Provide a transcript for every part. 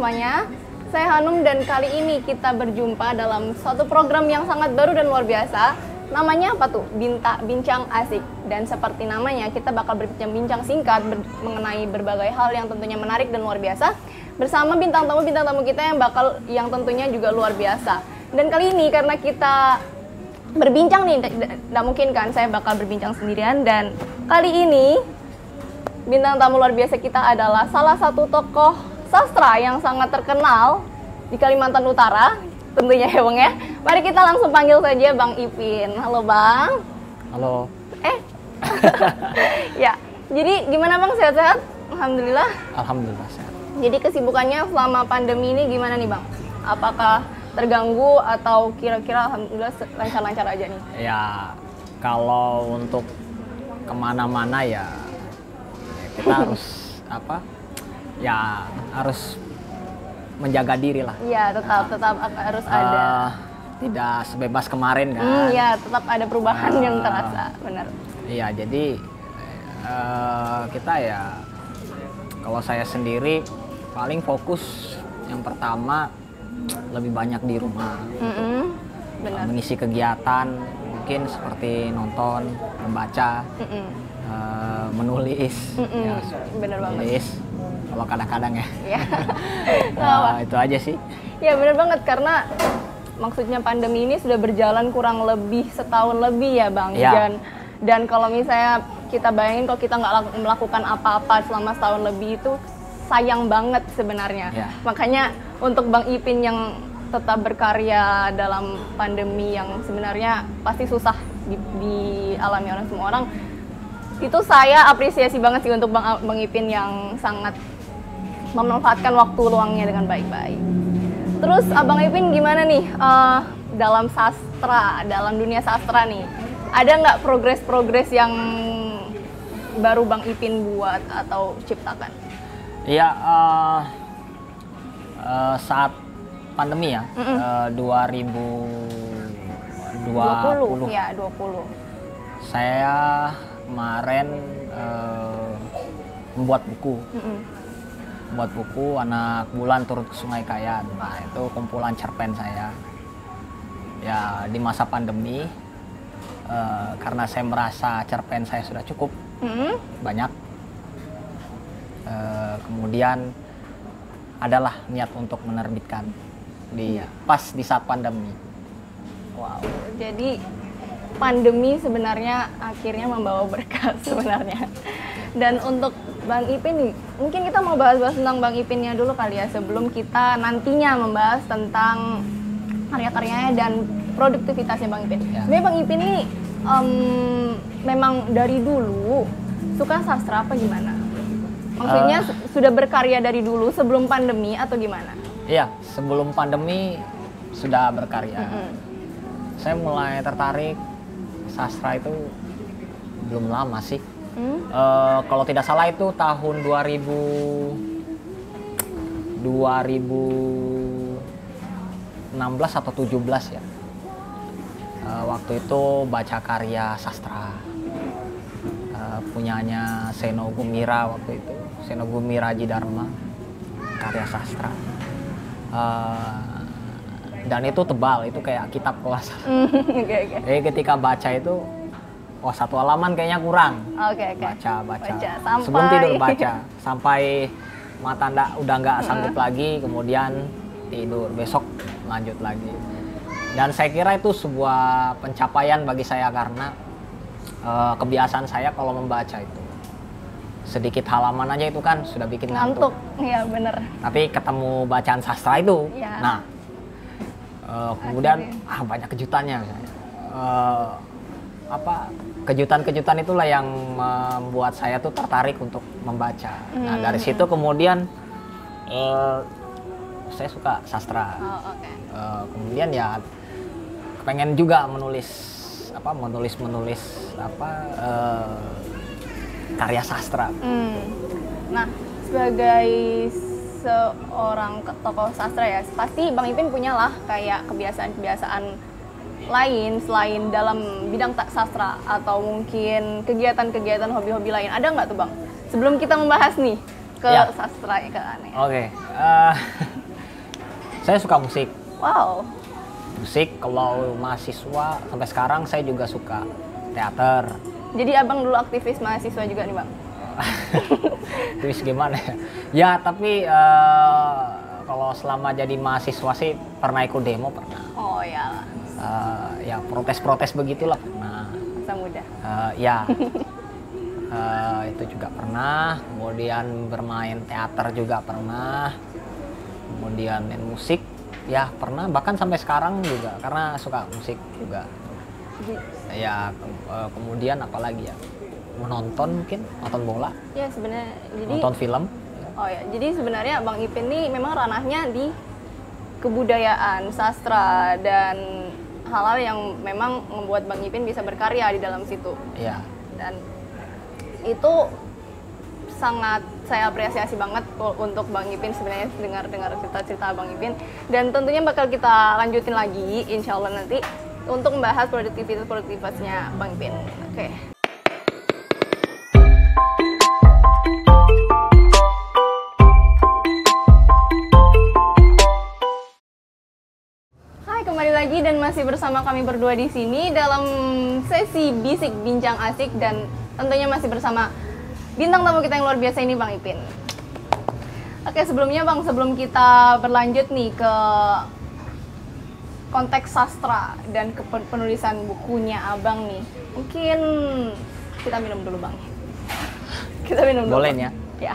semuanya. Saya Hanum dan kali ini kita berjumpa dalam suatu program yang sangat baru dan luar biasa. Namanya apa tuh? Bincang Asik. Dan seperti namanya, kita bakal berbincang-bincang singkat mengenai berbagai hal yang tentunya menarik dan luar biasa bersama bintang tamu kita yang tentunya juga luar biasa. Dan kali ini karena kita berbincang nih, tidak mungkin kan saya bakal berbincang sendirian, dan kali ini bintang tamu luar biasa kita adalah salah satu tokoh sastra yang sangat terkenal di Kalimantan Utara tentunya ya Bang ya. Mari kita langsung panggil saja Bang Ipin. Halo Bang. Halo. Ya, jadi gimana Bang, sehat-sehat? Alhamdulillah. Alhamdulillah sehat. Jadi kesibukannya selama pandemi ini gimana nih Bang? Apakah terganggu atau kira-kira alhamdulillah lancar-lancar aja nih? Ya, kalau untuk kemana-mana ya kita harus harus menjaga diri lah. Iya, tetap harus ada. Tidak sebebas kemarin kan? Iya, tetap ada perubahan yang terasa, benar. Iya, jadi kita ya, kalau saya sendiri paling fokus yang pertama lebih banyak di rumah, benar. mengisi kegiatan mungkin seperti nonton, membaca, menulis, ya, benar banget. menulis kalau kadang-kadang ya. Iya. Itu aja sih. Ya benar banget, karena maksudnya pandemi ini sudah berjalan kurang lebih setahun lebih ya Bang. Ya. Dan kalau misalnya kita bayangin kalau kita nggak melakukan apa-apa selama setahun lebih, itu sayang banget sebenarnya. Ya. Makanya untuk Bang Ipin yang tetap berkarya dalam pandemi yang sebenarnya pasti susah dialami oleh semua orang, itu saya apresiasi banget sih untuk Bang Ipin yang sangat memanfaatkan waktu luangnya dengan baik-baik. Terus Abang Ipin gimana nih dalam sastra, dalam dunia sastra nih? Ada nggak progres-progres yang baru Bang Ipin buat atau ciptakan? Iya, saat pandemi ya, 2020. Ya, 20. Saya kemarin membuat buku. Membuat buku Anak Bulan Turut ke Sungai Kayan. Nah, itu kumpulan cerpen saya. Ya, di masa pandemi, karena saya merasa cerpen saya sudah cukup banyak, kemudian adalah niat untuk menerbitkan pas di saat pandemi. Wow, jadi pandemi sebenarnya akhirnya membawa berkah sebenarnya. Dan untuk Bang Ipin nih, mungkin kita mau bahas-bahas tentang Bang Ipinnya dulu kali ya, sebelum kita nantinya membahas tentang karya-karyanya dan produktivitasnya Bang Ipin. Ya. Sebenarnya Bang Ipin ini memang dari dulu suka sastra apa gimana? Maksudnya sudah berkarya dari dulu sebelum pandemi atau gimana? Iya, sebelum pandemi sudah berkarya. Saya mulai tertarik sastra itu belum lama sih. Kalau tidak salah itu tahun 2016 atau 17 ya. Waktu itu baca karya sastra punyanya Seno Gumira waktu itu, Seno Gumira Dharma, karya sastra. Dan itu tebal, itu kayak kitab kelas. Okay. Jadi ketika baca itu, satu halaman kayaknya kurang. Okay. Baca. Sampai... Sebelum tidur baca, sampai mata udah nggak sanggup lagi, kemudian tidur, besok lanjut lagi. Dan saya kira itu sebuah pencapaian bagi saya karena kebiasaan saya kalau membaca itu sedikit halaman aja itu kan sudah bikin ngantuk. Iya bener. Tapi ketemu bacaan sastra itu, ya. Kemudian banyak kejutannya. Kejutan-kejutan itulah yang membuat saya tuh tertarik untuk membaca. Nah dari situ kemudian saya suka sastra. Kemudian ya pengen juga menulis karya sastra. Nah, sebagai seorang tokoh sastra ya, pasti Bang Ipin punya lah kayak kebiasaan-kebiasaan lain selain dalam bidang sastra, atau mungkin kegiatan-kegiatan hobi-hobi lain. Ada nggak tuh Bang? Sebelum kita membahas nih ke sastra ke aneh. Oke. Saya suka musik. Wow. Musik, kalau mahasiswa sampai sekarang saya juga suka teater. Jadi abang dulu aktivis mahasiswa juga nih bang? Terus gimana ya? Ya tapi kalau selama jadi mahasiswa sih pernah ikut demo pernah. Oh ya. Ya protes-protes begitulah pernah. Masa muda. Ya itu juga pernah. Kemudian bermain teater juga pernah. Kemudian main musik ya pernah. Bahkan sampai sekarang juga karena suka musik juga. Ya kemudian apalagi ya? Menonton mungkin, nonton bola. Ya sebenarnya. Jadi, nonton film. Oh ya, jadi sebenarnya Bang Ipin ini memang ranahnya di kebudayaan, sastra, dan hal-hal yang memang membuat Bang Ipin bisa berkarya di dalam situ. Iya. Dan itu sangat saya apresiasi banget untuk Bang Ipin sebenarnya dengar cerita-cerita Bang Ipin. Dan tentunya bakal kita lanjutin lagi, insya Allah nanti, untuk membahas produktivitasnya Bang Ipin. Oke. Kembali lagi dan masih bersama kami berdua di sini dalam sesi Bisik Bincang Asik, dan tentunya masih bersama bintang tamu kita yang luar biasa ini, Bang Ipin. Oke, sebelumnya Bang, sebelum kita berlanjut nih ke konteks sastra dan ke penulisan bukunya Abang nih, mungkin kita minum dulu Bang. Kita minum dulu. Boleh ya? Ya.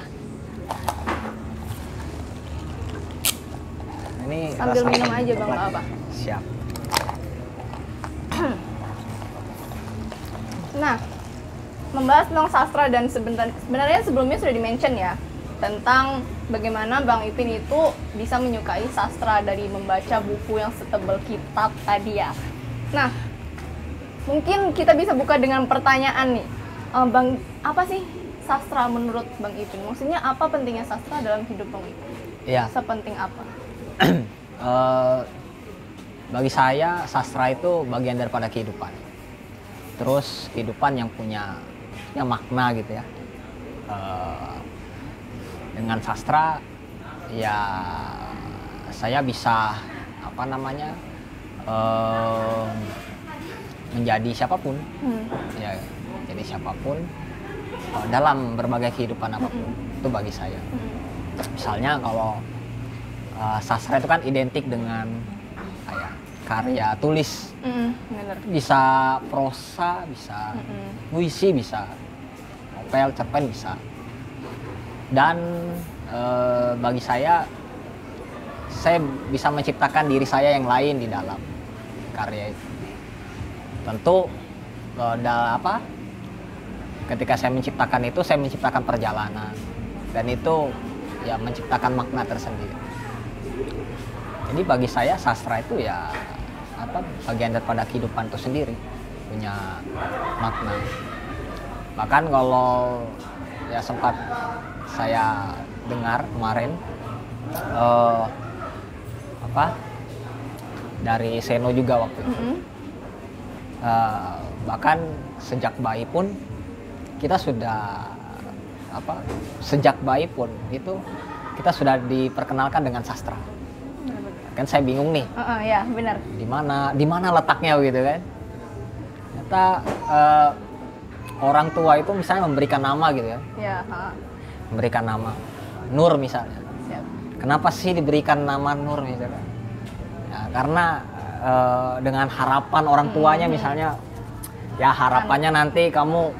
Ini sambil rasa minum aja Bang, nggak apa. Siap. Nah, membahas tentang sastra dan sebenarnya sebelumnya sudah di-mention ya tentang bagaimana Bang Ipin itu bisa menyukai sastra dari membaca buku yang setebal kitab tadi ya. Nah, mungkin kita bisa buka dengan pertanyaan nih, Bang, apa sih sastra menurut Bang Ipin? Maksudnya apa pentingnya sastra dalam hidup Bang Ipin? Ya. Sepenting apa? Bagi saya sastra itu bagian daripada kehidupan. Terus kehidupan yang punya makna gitu ya. Dengan sastra ya saya bisa menjadi siapapun. Ya, jadi siapapun dalam berbagai kehidupan apapun. Itu bagi saya. Misalnya kalau sastra itu kan identik dengan karya tulis, bener. bisa prosa, bisa puisi, bisa novel, cerpen bisa. Dan bagi saya bisa menciptakan diri saya yang lain di dalam karya itu. Tentu ketika saya menciptakan itu, saya menciptakan perjalanan, dan itu ya menciptakan makna tersendiri. Jadi bagi saya sastra itu ya bagian daripada kehidupan itu sendiri, punya makna. Bahkan kalau ya sempat saya dengar kemarin dari Seno juga waktu itu, bahkan sejak bayi pun kita sudah sejak bayi pun itu kita sudah diperkenalkan dengan sastra. Kan saya bingung nih. Ya, benar. Di mana letaknya gitu kan? Ternyata orang tua itu misalnya memberikan nama gitu kan? Ya. Memberikan nama Nur misalnya. Siap. Kenapa sih diberikan nama Nur misalnya? Ya, karena dengan harapan orang tuanya misalnya, ya harapannya nanti kamu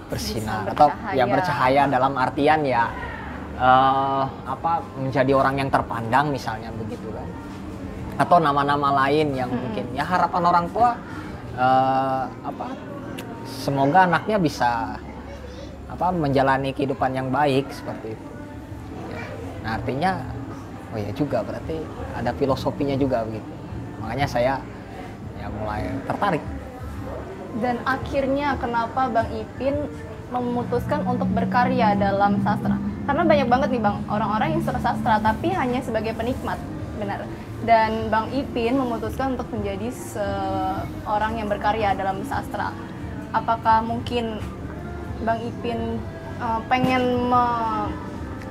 bersinar atau ya bercahaya dalam artian ya menjadi orang yang terpandang misalnya begitu kan, atau nama-nama lain yang mungkin ya harapan orang tua semoga anaknya bisa menjalani kehidupan yang baik seperti itu ya. Nah artinya oh ya juga berarti ada filosofinya juga begitu, makanya saya ya mulai tertarik. Dan akhirnya kenapa Bang Ipin memutuskan untuk berkarya dalam sastra? Karena banyak banget nih Bang, orang-orang yang suka sastra tapi hanya sebagai penikmat, benar. Dan Bang Ipin memutuskan untuk menjadi seorang yang berkarya dalam sastra. Apakah mungkin Bang Ipin pengen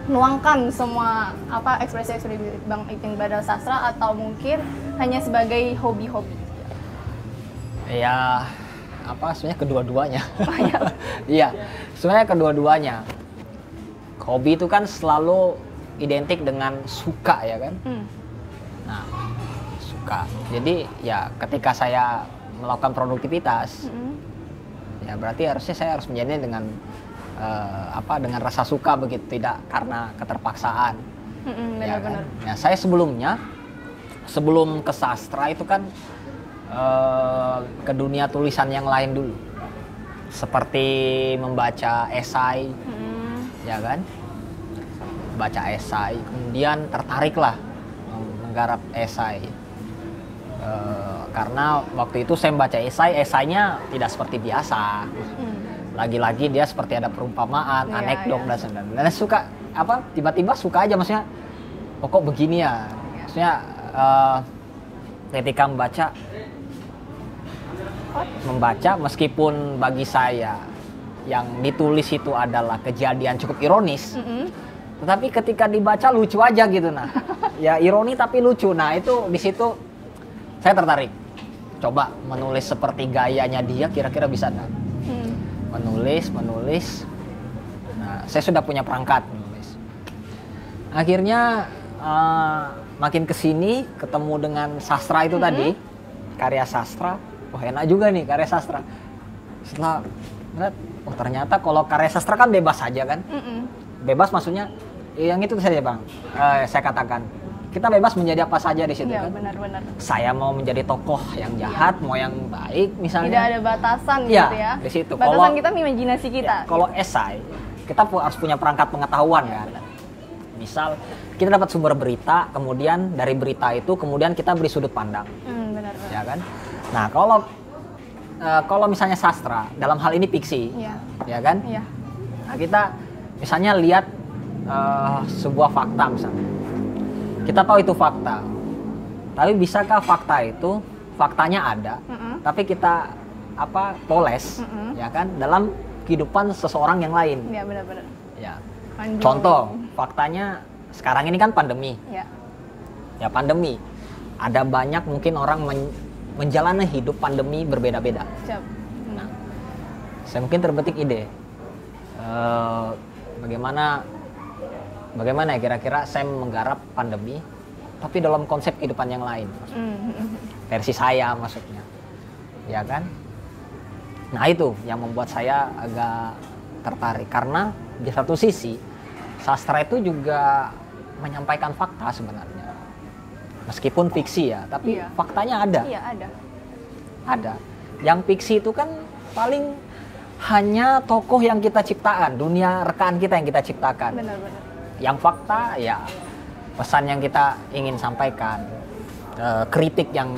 nuangkan semua apa ekspresi-ekspresi Bang Ipin pada sastra, atau mungkin hanya sebagai hobi-hobi? Ya, apa sebenarnya kedua-duanya. Oh, iya. Iya, sebenarnya kedua-duanya. Hobi itu kan selalu identik dengan suka ya kan. Nah, suka. Jadi ya ketika saya melakukan produktivitas, ya berarti harusnya saya harus menjalani dengan dengan rasa suka begitu, tidak karena keterpaksaan. Ya, Benar-benar. kan? Ya, saya sebelum ke sastra itu kan ke dunia tulisan yang lain dulu, seperti membaca esai, ya kan, baca esai, kemudian tertariklah menggarap esai. Karena waktu itu saya membaca esainya tidak seperti biasa. Lagi-lagi dia seperti ada perumpamaan, anekdot dan sebagainya. Dan suka tiba-tiba suka aja, maksudnya kok begini ya. Maksudnya ketika membaca meskipun bagi saya yang ditulis itu adalah kejadian cukup ironis. Tetapi ketika dibaca lucu aja gitu, nah. Ya ironi tapi lucu. Nah, itu di situ saya tertarik. Coba menulis seperti gayanya dia, kira-kira bisa enggak? Menulis. Nah, saya sudah punya perangkat menulis. Akhirnya makin kesini ketemu dengan sastra itu tadi, karya sastra. Wah, enak juga nih karya sastra. Setelah lihat, oh ternyata kalau karya sastra kan bebas saja kan? Bebas maksudnya yang itu saja Bang. Saya katakan kita bebas menjadi apa saja di situ kan. Benar-benar. Saya mau menjadi tokoh yang jahat, mau yang baik misalnya. Tidak ada batasan ya, gitu ya. Di situ. Batasan kita imajinasi kita. Ya, kalau esai, kita harus punya perangkat pengetahuan kan. Misal kita dapat sumber berita, kemudian dari berita itu kemudian kita beri sudut pandang. Benar. Ya kan? Nah, kalau misalnya sastra, dalam hal ini fiksi. Ya kan? Iya. Nah, kita misalnya lihat sebuah fakta misalnya. Kita tahu itu fakta, tapi bisakah faktanya ada, tapi kita poles, ya kan, dalam kehidupan seseorang yang lain. Iya, benar-benar. Ya. Contoh, faktanya sekarang ini kan pandemi. Ya pandemi. Ada banyak mungkin orang menjalani hidup pandemi berbeda-beda. Nah, saya mungkin terbetik ide, bagaimana ya kira-kira saya menggarap pandemi tapi dalam konsep kehidupan yang lain, versi saya maksudnya, ya kan. Nah itu yang membuat saya agak tertarik, karena di satu sisi sastra itu juga menyampaikan fakta sebenarnya, meskipun fiksi ya, tapi faktanya ada. Iya, ada. Yang fiksi itu kan paling hanya tokoh yang kita ciptakan, dunia rekaan kita yang kita ciptakan. Benar-benar. Yang fakta ya pesan yang kita ingin sampaikan, kritik yang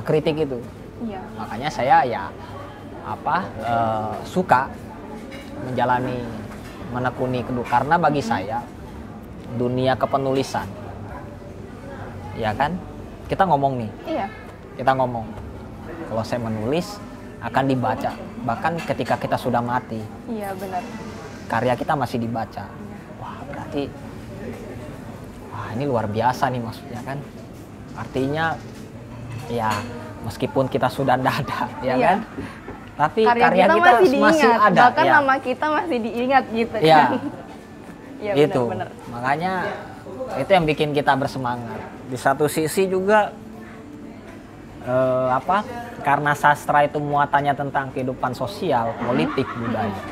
kritik itu. Iya. Makanya saya suka menekuni kedua, karena bagi saya dunia kepenulisan, ya kan, kita ngomong nih. Iya. Kita ngomong, kalau saya menulis akan dibaca bahkan ketika kita sudah mati. Iya, benar. Karya kita masih dibaca. Berarti ini luar biasa nih maksudnya kan, artinya ya meskipun kita sudah tidak ada ya kan, tapi karya kita masih ada, bahkan nama kita masih diingat gitu ya. kan. Ya, itu benar. Makanya itu yang bikin kita bersemangat. Di satu sisi juga karena sastra itu muatannya tentang kehidupan sosial, politik, budaya,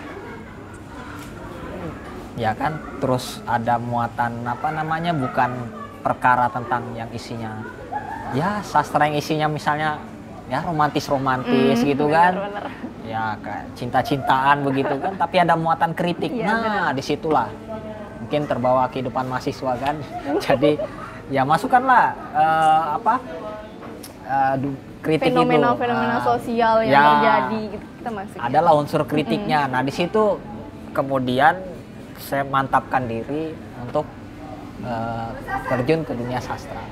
ya kan, terus ada muatan bukan perkara tentang yang isinya ya sastra yang isinya misalnya ya romantis gitu kan, bener. Ya kayak cinta-cintaan begitu kan, tapi ada muatan kritik. Disitulah mungkin terbawa kehidupan mahasiswa kan. Jadi ya masukkanlah kritik fenomena itu sosial yang terjadi gitu, kita masuk. Adalah unsur kritiknya. Nah di situ kemudian saya mantapkan diri untuk terjun ke dunia sastra.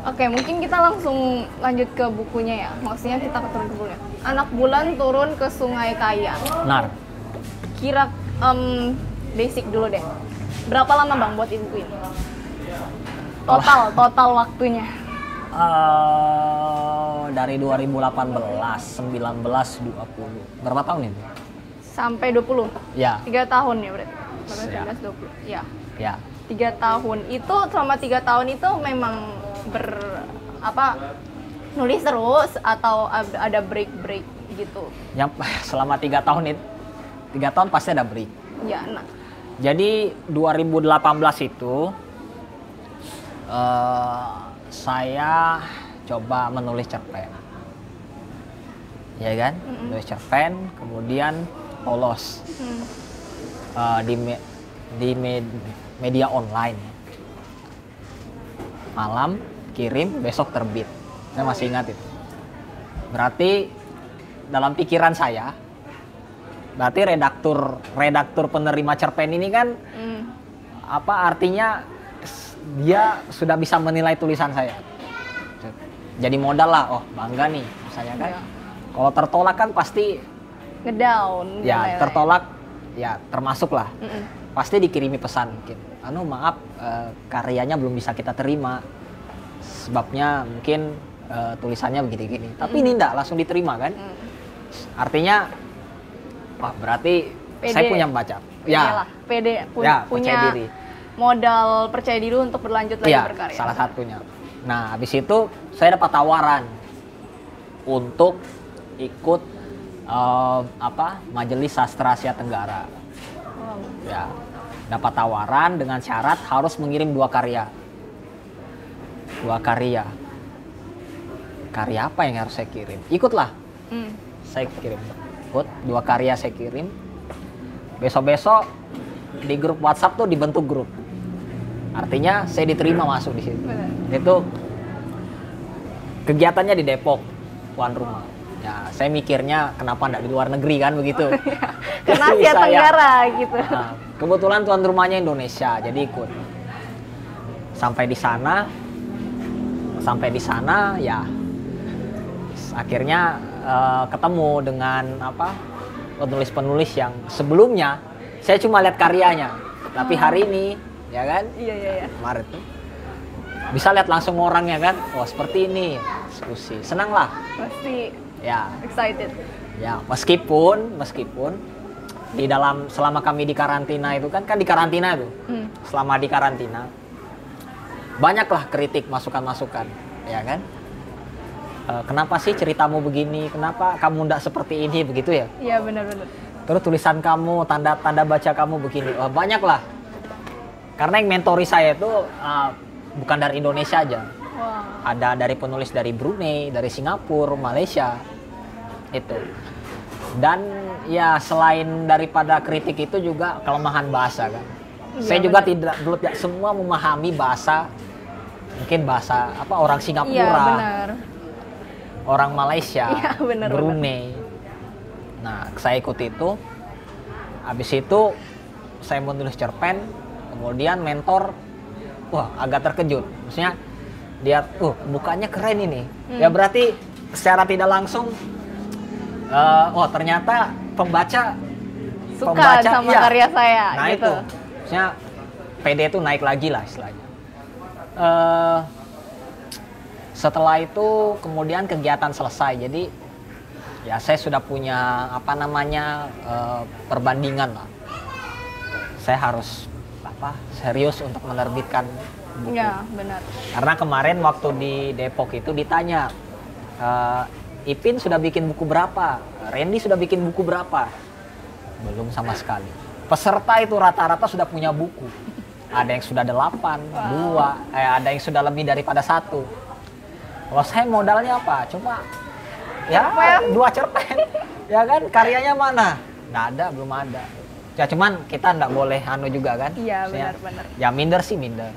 Oke, mungkin kita langsung lanjut ke bukunya ya. Maksudnya kita turun ke bukunya. Anak Bulan turun ke Sungai Kayan. Benar. basic dulu deh. Berapa lama Bang buat buku ini? Total waktunya. Dari 2018, 19, 20. Berapa tahun itu? Sampai 20? Ya. 3 tahun ya berarti? Ya. 19, 20? Ya. Ya. 3 tahun. Itu selama 3 tahun itu memang nulis terus atau ada break-break gitu? Yang selama 3 tahun itu, 3 tahun pasti ada break. Ya, nah. Jadi 2018 itu saya coba menulis cerpen, ya kan? Menulis cerpen, kemudian polos di media online. Malam kirim, besok terbit. Saya masih ingat itu. Berarti dalam pikiran saya, berarti redaktur penerima cerpen ini kan artinya dia sudah bisa menilai tulisan saya. Jadi modal lah, oh bangga nih misalnya kan. Ya. Kalau tertolak kan pasti Ngedown. ya tertolak ya termasuk lah. Pasti dikirimi pesan mungkin. Maaf karyanya belum bisa kita terima. Sebabnya mungkin tulisannya begini-gini. Tapi ini enggak langsung diterima kan. Artinya wah berarti pede. Saya punya membaca. Ya. Pede Ya, punya percaya diri. Modal percaya diri untuk berlanjut lagi Ya, berkarya. salah satunya. Nah, habis itu saya dapat tawaran untuk ikut Majelis Sastra Asia Tenggara. Wow. Ya, dapat tawaran dengan syarat harus mengirim 2 karya. 2 karya. Karya apa yang harus saya kirim? Ikutlah. Saya kirim. Ikut 2 karya saya kirim. Besok-besok di grup WhatsApp tuh dibentuk grup. Artinya saya diterima masuk di situ. Benar. Itu kegiatannya di Depok, tuan rumah. Ya, saya mikirnya kenapa enggak di luar negeri kan begitu. Karena Asia Tenggara gitu. Nah, kebetulan tuan rumahnya Indonesia, jadi ikut. Sampai di sana ya akhirnya ketemu dengan penulis-penulis yang sebelumnya saya cuma lihat karyanya, tapi hari ini ya kan? Iya. Kemarin tuh bisa lihat langsung orangnya kan, oh seperti ini, diskusi, senang lah. Pasti Ya. excited. Ya, meskipun di selama kami di karantina itu kan di karantina itu. Selama di karantina banyaklah kritik, masukan-masukan, ya kan? Kenapa sih ceritamu begini? Kenapa kamu ndak seperti ini begitu ya? Iya, benar-benar. Terus tulisan kamu, tanda baca kamu begini. Banyak lah. Karena yang mentori saya itu bukan dari Indonesia aja. Wow. Ada dari penulis dari Brunei, dari Singapura, Malaysia. Itu. Dan ya selain daripada kritik itu juga kelemahan bahasa kan. Iya, Saya juga benar. tidak semua memahami bahasa, mungkin bahasa orang Singapura. Iya, benar. Orang Malaysia, Iya, benar, Brunei. Nah, saya ikut itu. Habis itu saya menulis cerpen, kemudian mentor, wah agak terkejut. Maksudnya dia, bukannya keren ini. Ya berarti secara tidak langsung, ternyata pembaca Suka sama iya. karya saya. Nah gitu. itu, maksudnya PD itu naik lagi lah istilahnya. Setelah itu kemudian kegiatan selesai, jadi ya saya sudah punya perbandingan lah. Saya harus serius untuk menerbitkan buku. Ya, benar. Karena kemarin waktu di Depok itu ditanya, Ipin sudah bikin buku berapa? Randy sudah bikin buku berapa? Belum sama sekali. Peserta itu rata-rata sudah punya buku. Ada yang sudah 8, 2, ada yang sudah lebih daripada 1. Kalau saya modalnya apa? Cuma ya 2 cerpen. Ya kan, karyanya mana? Nggak ada, belum ada. Ya cuman kita nggak boleh juga kan. Iya, Maksudnya, benar-benar. ya minder sih minder.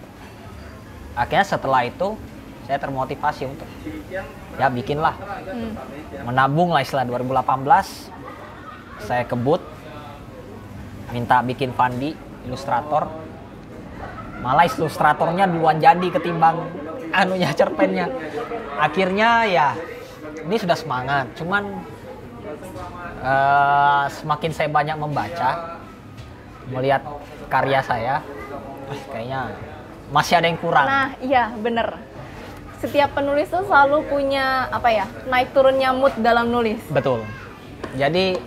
Akhirnya setelah itu saya termotivasi untuk ya bikinlah. Menabung lah istilah 2018. Saya kebut minta bikin Fandi ilustrator. Malah ilustratornya duluan jadi ketimbang cerpennya. Akhirnya ya ini sudah semangat, cuman semakin saya banyak membaca, melihat karya saya, kayaknya masih ada yang kurang. Nah, iya bener. Setiap penulis tuh selalu punya apa ya, naik turunnya mood dalam nulis. Betul. Jadi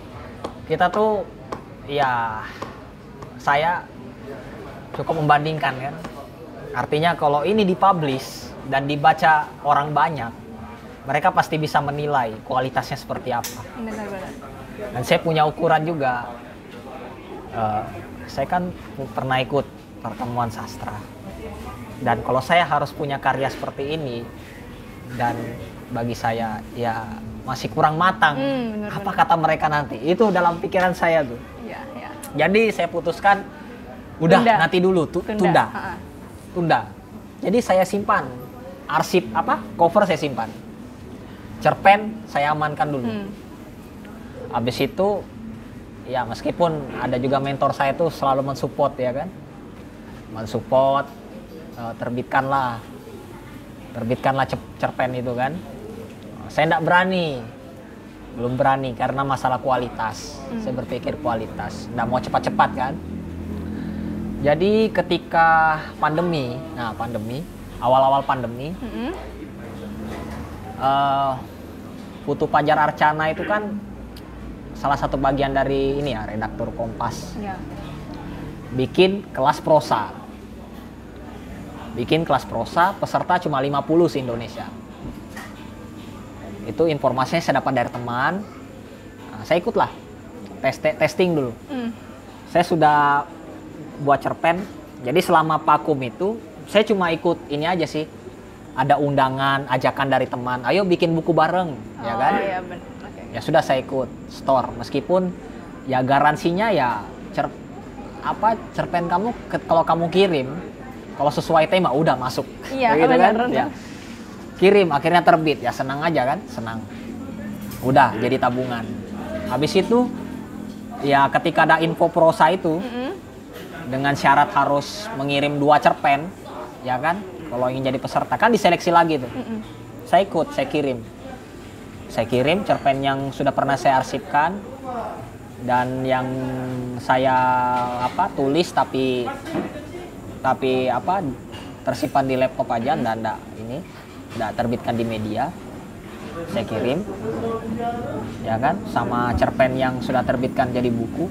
kita tuh ya saya cukup membandingkan kan. Artinya kalau ini dipublish dan dibaca orang banyak, mereka pasti bisa menilai kualitasnya seperti apa. Benar-benar. Dan saya punya ukuran juga. Saya kan pernah ikut pertemuan sastra. Dan kalau saya harus punya karya seperti ini, dan bagi saya ya masih kurang matang, apa kata mereka nanti? Itu dalam pikiran saya tuh. Iya, iya. Jadi saya putuskan, udah nanti dulu, tunda. Jadi saya simpan arsip cover saya simpan, cerpen saya amankan dulu. Habis itu ya meskipun ada juga mentor saya tuh selalu mensupport ya kan, terbitkanlah cerpen itu kan. Saya belum berani karena masalah kualitas. Saya berpikir kualitas, nggak mau cepat-cepat kan. Jadi ketika awal-awal pandemi, Putu Pajar Arcana itu kan salah satu bagian dari ini ya, redaktur Kompas. Ya. Bikin kelas prosa, peserta cuma 50 se-Indonesia. Itu informasinya saya dapat dari teman. Nah, saya ikutlah testing dulu. Saya sudah buat cerpen. Jadi selama vakum itu saya cuma ikut ini aja sih. Ada undangan, ajakan dari teman, ayo bikin buku bareng, ya kan? Iya, benar. Okay. Ya sudah saya ikut store, meskipun ya garansinya ya cerpen kamu kalau kamu kirim, kalau sesuai tema udah masuk. Iya, gitu benar, kan? Ya. Kirim, akhirnya terbit, ya senang aja kan, senang. Udah jadi tabungan. Habis itu ya ketika ada info prosa itu, dengan syarat harus mengirim 2 cerpen, ya kan? Kalau ingin jadi peserta kan diseleksi lagi tuh. Saya ikut, saya kirim cerpen yang sudah pernah saya arsipkan dan yang saya tulis tapi tersimpan di laptop aja, nggak terbitkan di media. Saya kirim, ya kan, sama cerpen yang sudah terbitkan jadi buku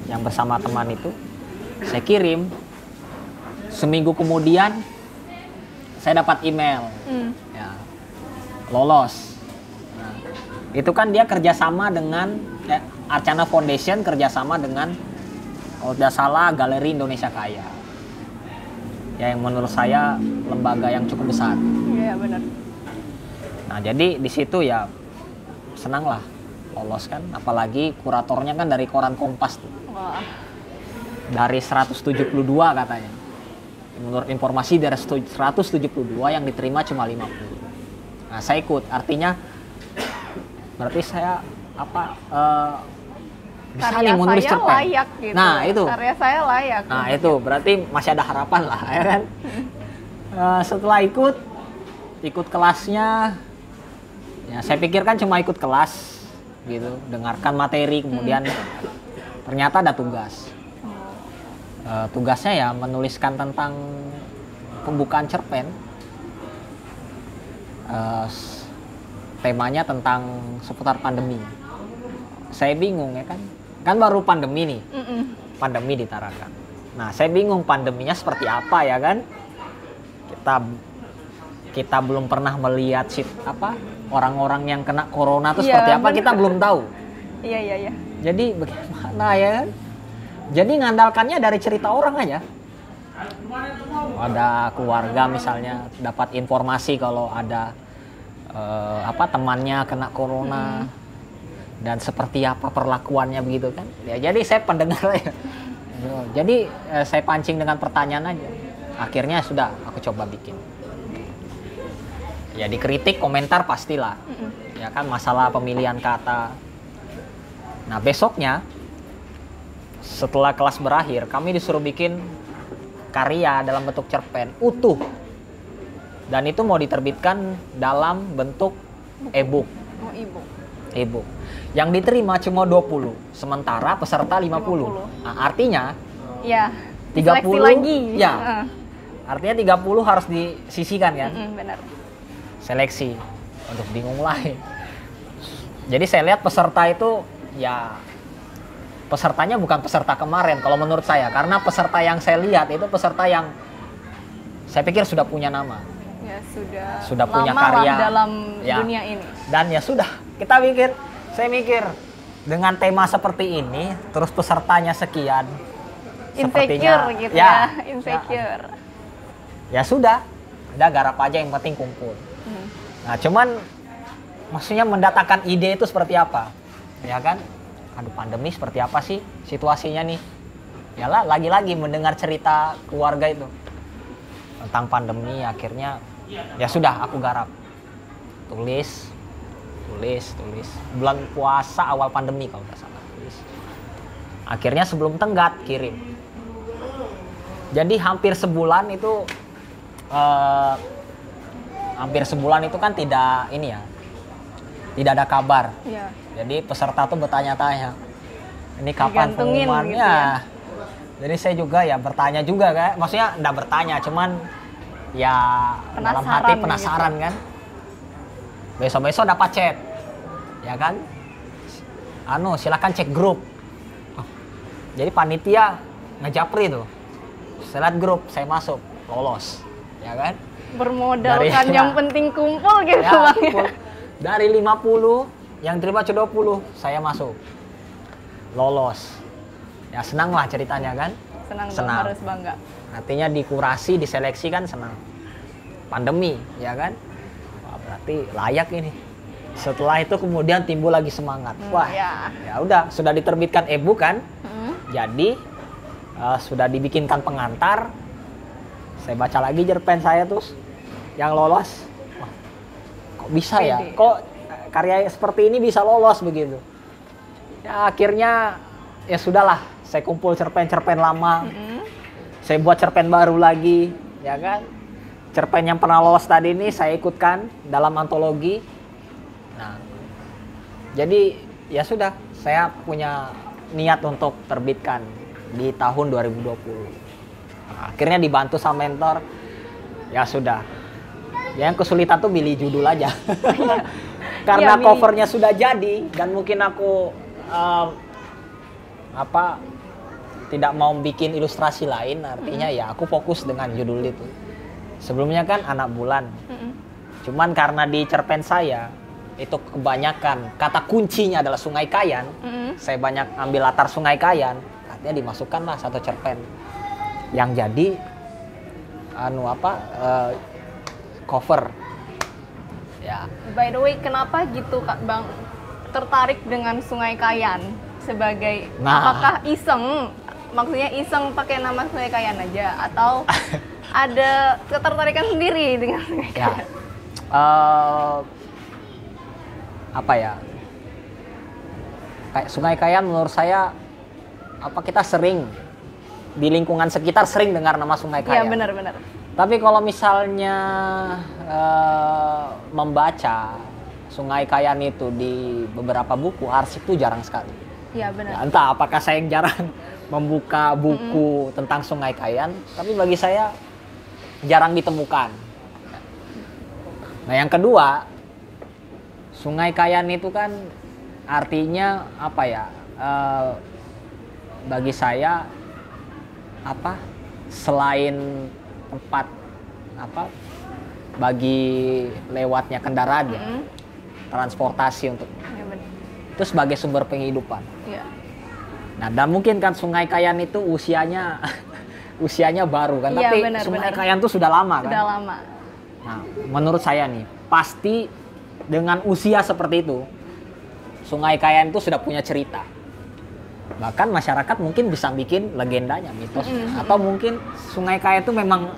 yang bersama teman itu saya kirim. Seminggu kemudian saya dapat email, ya, lolos. Nah, itu kan dia kerjasama dengan Arcana Foundation, kerjasama dengan kalau tidak salah Galeri Indonesia Kaya, ya, yang menurut saya lembaga yang cukup besar. Iya, benar. Nah, jadi di situ ya senang lah lolos kan, apalagi kuratornya kan dari koran Kompas tuh. Wah. Dari 172 katanya. Menurut informasi dari 172 yang diterima cuma 50. Nah, saya ikut, artinya berarti saya bisa nih menulis cerpen. Layak gitu. Nah, itu. Karya saya layak. Nah, itu berarti masih ada harapan lah, ya kan? Setelah ikut kelasnya, ya saya pikir kan cuma ikut kelas gitu, dengarkan materi, kemudian ternyata ada tugas. Tugasnya ya menuliskan tentang pembukaan cerpen. Temanya tentang seputar pandemi. Saya bingung ya kan baru pandemi nih, pandemi di Tarakan. Nah, saya bingung pandeminya seperti apa ya kan. Kita belum pernah melihat orang-orang yang kena corona itu seperti apa, kita belum tahu. Iya. Jadi bagaimana ya kan? Jadi ngandalkannya dari cerita orang aja. Ada keluarga misalnya dapat informasi kalau ada temannya kena corona dan seperti apa perlakuannya begitu kan. Ya, jadi saya pendengar ya. Jadi saya pancing dengan pertanyaan aja. Akhirnya sudah aku coba bikin. Ya dikritik, komentar pastilah. Ya kan, masalah pemilihan kata. Nah, besoknya setelah kelas berakhir, kami disuruh bikin karya dalam bentuk cerpen utuh, dan itu mau diterbitkan dalam bentuk e-book. e-book. Yang diterima cuma 20, sementara peserta 50. Nah, artinya Ya, 30 diseleksi lagi. Ya. Artinya 30 harus disisihkan kan? Benar. Seleksi. Aduh, bingung lah. Jadi saya lihat peserta itu ya pesertanya bukan peserta kemarin kalau menurut saya, karena peserta yang saya lihat itu peserta yang saya pikir sudah punya nama. Ya, sudah punya lama karya lah dalam ya. dunia ini. Dan ya sudah, saya mikir dengan tema seperti ini, terus pesertanya sekian, Insecure gitu ya, insecure. Ya sudah, udah garap aja, yang penting kumpul. Nah, cuman maksudnya mendatangkan ide itu seperti apa? Ya kan? Aduh, pandemi seperti apa sih situasinya nih? Yalah, lagi-lagi mendengar cerita keluarga itu tentang pandemi, akhirnya ya sudah aku garap. Tulis. Bulan puasa awal pandemi kalau nggak salah, tulis. Akhirnya sebelum tenggat kirim. Jadi hampir sebulan itu kan tidak ada kabar. Ya. Jadi peserta tuh bertanya-tanya, ini kapan Digantungin pengumumannya? gitu ya. Jadi saya juga ya bertanya juga kan, maksudnya enggak bertanya, cuman ya dalam hati penasaran gitu. Kan. Besok-besok dapat chat, ya kan? Silakan cek grup. Jadi panitia ngejapri tuh. Saya lihat grup, saya masuk, lolos, ya kan? Bermodalkan yang penting kumpul gitu ya, Bang. Kumpul. Dari 50 yang terima cuma 20, saya masuk, lolos. Ya senang lah ceritanya kan? Senang. Harus bangga. Artinya dikurasi, diseleksi kan senang. Pandemi, ya kan? Wah, berarti layak ini. Setelah itu kemudian timbul lagi semangat. Wah, ya udah, sudah diterbitkan e-book kan? Jadi sudah dibikinkan pengantar. Saya baca lagi cerpen saya terus yang lolos. Wah, kok bisa ya? Kok karya seperti ini bisa lolos begitu? Ya akhirnya ya sudahlah, saya kumpul cerpen-cerpen lama. Saya buat cerpen baru lagi, ya kan? Cerpen yang pernah lolos tadi ini saya ikutkan dalam antologi. Nah, jadi ya sudah, saya punya niat untuk terbitkan di tahun 2020. Nah, akhirnya dibantu sama mentor. Ya sudah. Yang kesulitan tuh pilih judul aja. Karena covernya sudah jadi dan mungkin aku tidak mau bikin ilustrasi lain, artinya ya aku fokus dengan judul itu. Sebelumnya kan Anak Bulan. Cuman karena di cerpen saya itu kebanyakan kata kuncinya adalah Sungai Kayan. Saya banyak ambil latar Sungai Kayan, artinya dimasukkanlah satu cerpen yang jadi cover. Ya. By the way, kenapa gitu Kak Bang tertarik dengan Sungai Kayan sebagai apakah iseng? Maksudnya iseng pakai nama Sungai Kayan aja atau ada ketertarikan sendiri dengan Sungai Kayan? Kayak Sungai Kayan menurut saya kita sering di lingkungan sekitar sering dengar nama Sungai Kayan. Iya, benar. Tapi kalau misalnya membaca Sungai Kayan itu di beberapa buku arsip itu jarang sekali. Iya, benar. Ya, entah apakah saya yang jarang membuka buku tentang Sungai Kayan, tapi bagi saya jarang ditemukan. Nah, yang kedua, Sungai Kayan itu kan artinya bagi saya selain tempat bagi lewatnya kendaraan ya, transportasi untuk itu sebagai sumber penghidupan. Ya. Nah, dan mungkin kan Sungai Kayan itu usianya baru kan, tapi Sungai Kayan itu sudah lama kan. Sudah lama. Nah, menurut saya nih, pasti dengan usia seperti itu, Sungai Kayan itu sudah punya cerita. Bahkan masyarakat mungkin bisa bikin legendanya, mitosnya. Atau mungkin Sungai Kayan itu memang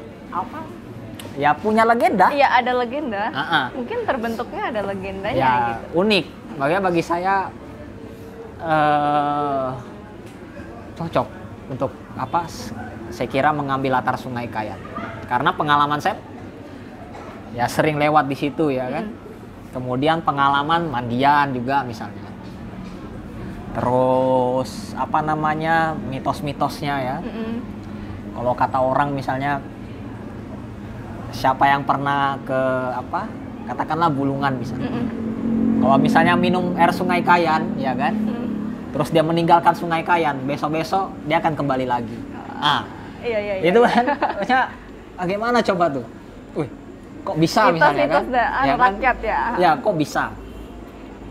ya punya legenda. Iya, ada legenda. Mungkin terbentuknya ada legendanya ya, gitu. Unik. Makanya bagi saya cocok untuk saya kira mengambil latar Sungai Kayan. Karena pengalaman saya ya sering lewat di situ ya kan. kemudian pengalaman mandian juga misalnya. Terus apa namanya mitos-mitosnya ya. Kalau kata orang misalnya siapa yang pernah ke apa katakanlah Bulungan misalnya. Kalau misalnya minum air Sungai Kayan ya kan, terus dia meninggalkan Sungai Kayan, besok-besok dia akan kembali lagi. Iya. Itu kan, maksudnya bagaimana coba tuh? Wih, kok bisa misalnya kan? Ya kan? Rakyat ya. Ya, kok bisa?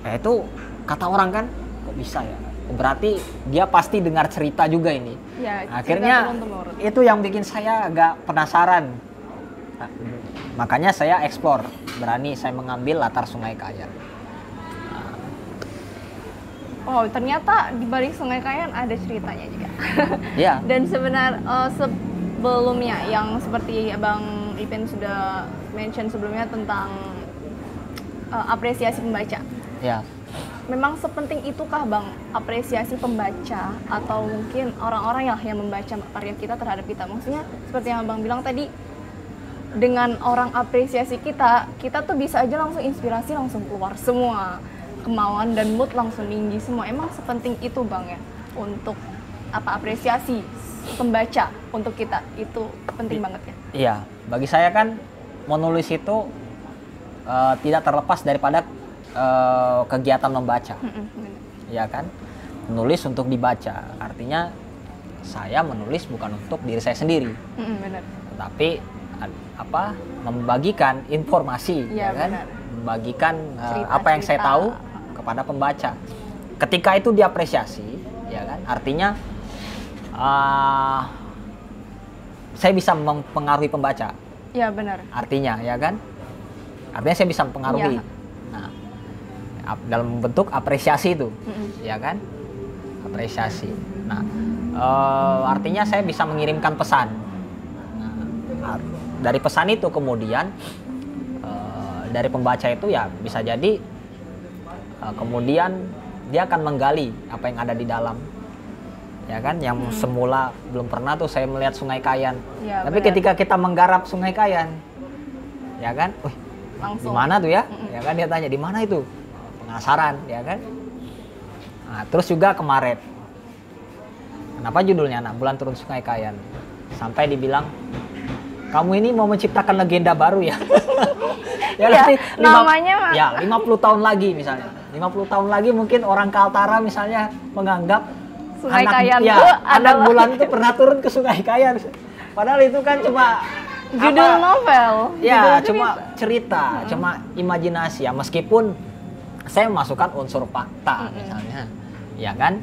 Ya itu kata orang kan, kok bisa ya? Berarti dia pasti dengar cerita juga ini. Ya, akhirnya itu yang bikin saya agak penasaran. Nah, makanya saya eksplor, berani saya mengambil latar Sungai Kayan. Oh, ternyata di balik Sungai Kayan ada ceritanya juga. Iya. Dan sebelumnya yang seperti Abang Ipin sudah mention sebelumnya tentang apresiasi pembaca. Ya. Memang sepenting itukah Bang apresiasi pembaca atau mungkin orang-orang yang membaca karya kita terhadap kita? Maksudnya seperti yang Abang bilang tadi, dengan orang apresiasi kita tuh bisa aja langsung inspirasi langsung keluar semua, kemauan dan mood langsung tinggi semua. Emang sepenting itu Bang ya untuk apresiasi pembaca untuk kita itu penting banget ya? Iya, bagi saya kan menulis itu tidak terlepas daripada kegiatan membaca, ya kan? Menulis untuk dibaca, artinya saya menulis bukan untuk diri saya sendiri, benar. Tetapi membagikan informasi, ya kan? Benar. Membagikan apa yang saya tahu kepada pembaca. Ketika itu diapresiasi, ya kan? Artinya saya bisa mempengaruhi pembaca. Ya benar. Artinya, ya kan? Artinya saya bisa mempengaruhi. Ya. Nah, dalam bentuk apresiasi itu, ya kan? Apresiasi. Nah, artinya saya bisa mengirimkan pesan. Nah, dari pesan itu kemudian dari pembaca itu ya bisa jadi kemudian dia akan menggali apa yang ada di dalam, ya kan? Yang semula belum pernah tuh saya melihat Sungai Kayan, ya, tapi benar. ketika kita menggarap Sungai Kayan, ya kan? Langsung. Di mana tuh ya? Ya kan dia tanya di mana itu? Penasaran, ya kan? Nah, terus juga kemarin, kenapa judulnya Anak Bulan Turun Sungai Kayan? Sampai dibilang, kamu ini mau menciptakan legenda baru ya? Ya, ya namanya ya 50 tahun lagi misalnya. 50 tahun lagi mungkin orang Kaltara misalnya menganggap Sungai Kayan itu anak bulan itu pernah turun ke Sungai Kayan. Padahal itu kan cuma judul novel. Ya, judul cuma cerita, cuma imajinasi ya, meskipun saya memasukkan unsur fakta misalnya. Ya kan?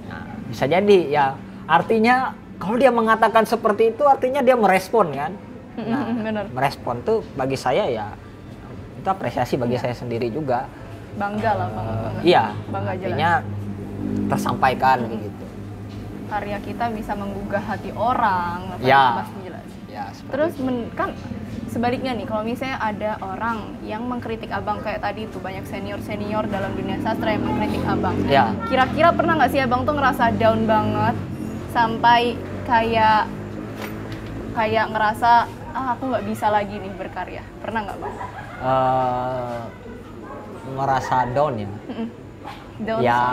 Nah, bisa jadi ya, artinya kalau dia mengatakan seperti itu artinya dia merespon kan. Nah, benar. Merespon tuh bagi saya ya itu apresiasi bagi saya sendiri juga. Bangga lah Bang. Iya, Bangga artinya tersampaikan gitu. Karya kita bisa menggugah hati orang, Ya. pasti jelas. Ya, Terus itu. kan sebaliknya nih, kalau misalnya ada orang yang mengkritik Abang kayak tadi itu, banyak senior-senior dalam dunia sastra yang mengkritik Abang. Ya. Kira-kira pernah nggak sih Abang tuh ngerasa down banget sampai kayak ngerasa aku nggak bisa lagi nih berkarya? Pernah nggak Bang? Ngerasa down ya? Down Ya, sih.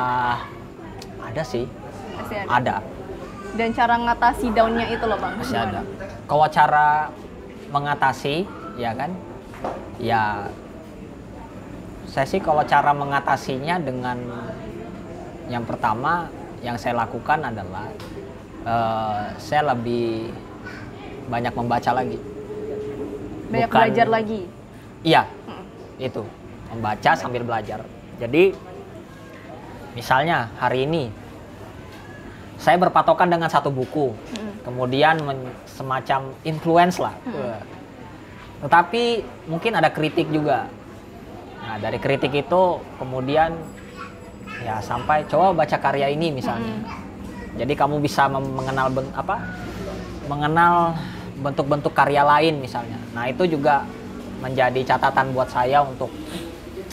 ada sih. Pasti ada. Ada. Dan cara ngatasi down-nya itu loh Bang, Masih gimana? ada. Kalau cara mengatasi, ya kan? Ya, saya sih kalau cara mengatasinya dengan yang pertama yang saya lakukan adalah saya lebih banyak membaca lagi. Banyak belajar lagi. Iya, itu membaca sambil belajar. Jadi, misalnya hari ini saya berpatokan dengan satu buku, kemudian semacam influence lah. Tetapi mungkin ada kritik juga. Nah, dari kritik itu kemudian ya sampai coba baca karya ini misalnya. Jadi kamu bisa mengenal mengenal bentuk-bentuk karya lain misalnya. Nah, itu juga menjadi catatan buat saya untuk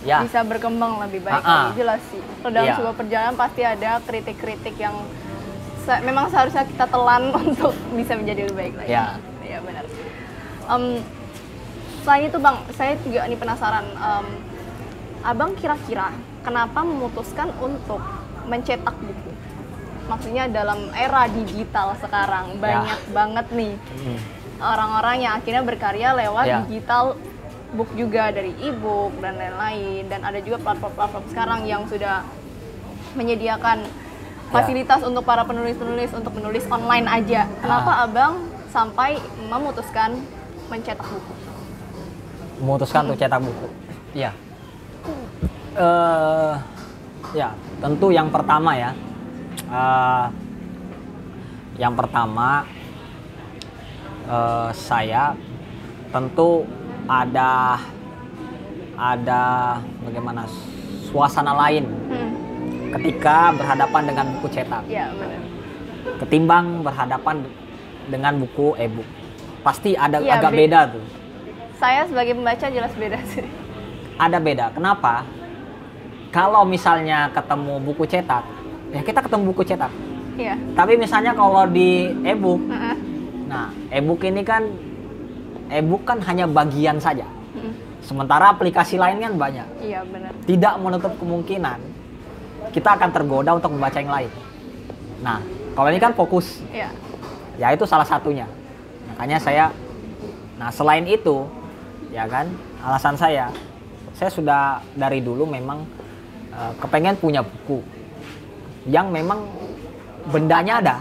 ya bisa berkembang lebih baik lagi. Jelas sih. Kalau dalam sebuah perjalanan pasti ada kritik-kritik yang memang seharusnya kita telan untuk bisa menjadi lebih baik lagi. Ya benar. Selain itu Bang, saya juga nih penasaran. Abang kira-kira kenapa memutuskan untuk mencetak buku? Maksudnya dalam era digital sekarang banyak banget nih orang-orang yang akhirnya berkarya lewat digital book juga, dari e-book dan lain-lain, dan ada juga platform-platform sekarang yang sudah menyediakan fasilitas untuk para penulis-penulis untuk menulis online aja. Kenapa abang sampai memutuskan mencetak buku? Memutuskan untuk cetak buku? Ya, ya tentu yang pertama ya. Yang pertama, saya tentu ada bagaimana suasana lain ketika berhadapan dengan buku cetak. Ya, benar. Ketimbang berhadapan dengan buku e-book. Pasti ada Ya, agak beda tuh. Saya sebagai pembaca jelas beda sih. Ada beda. Kenapa? Kalau misalnya ketemu buku cetak, ya kita ketemu buku cetak. Iya. Tapi misalnya kalau di e-book, nah e-book ini kan hanya bagian saja. Sementara aplikasi lain kan banyak. Iya, benar. Tidak menutup kemungkinan kita akan tergoda untuk membaca yang lain. Nah, kalau ini kan fokus. Iya. Ya itu salah satunya. Makanya nah selain itu, ya kan, alasan saya sudah dari dulu memang kepengen punya buku yang memang bendanya ada.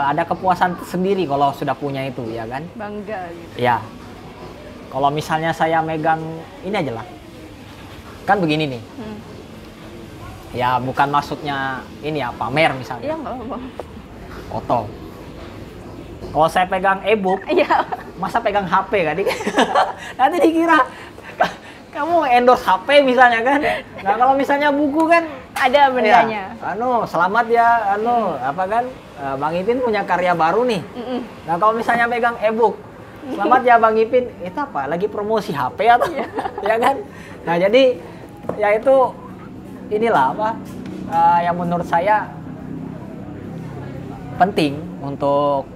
Ada kepuasan sendiri kalau sudah punya itu, ya kan? Bangga gitu. Ya. Kalau misalnya saya megang ini aja lah. Kan begini nih. Ya bukan maksudnya ini ya pamer misalnya. Iya, nggak apa-apa. Foto. Kalau saya pegang e-book, Iya. masa pegang HP kan? Nanti dikira kamu endorse HP misalnya kan. Nah kalau misalnya buku kan Ada bendanya. ya, selamat ya, apa kan, Bang Ipin punya karya baru nih. Nah kalau misalnya pegang e-book, selamat ya Bang Ipin, itu apa? Lagi promosi HP atau ya kan? Nah jadi ya itu inilah apa yang menurut saya penting untuk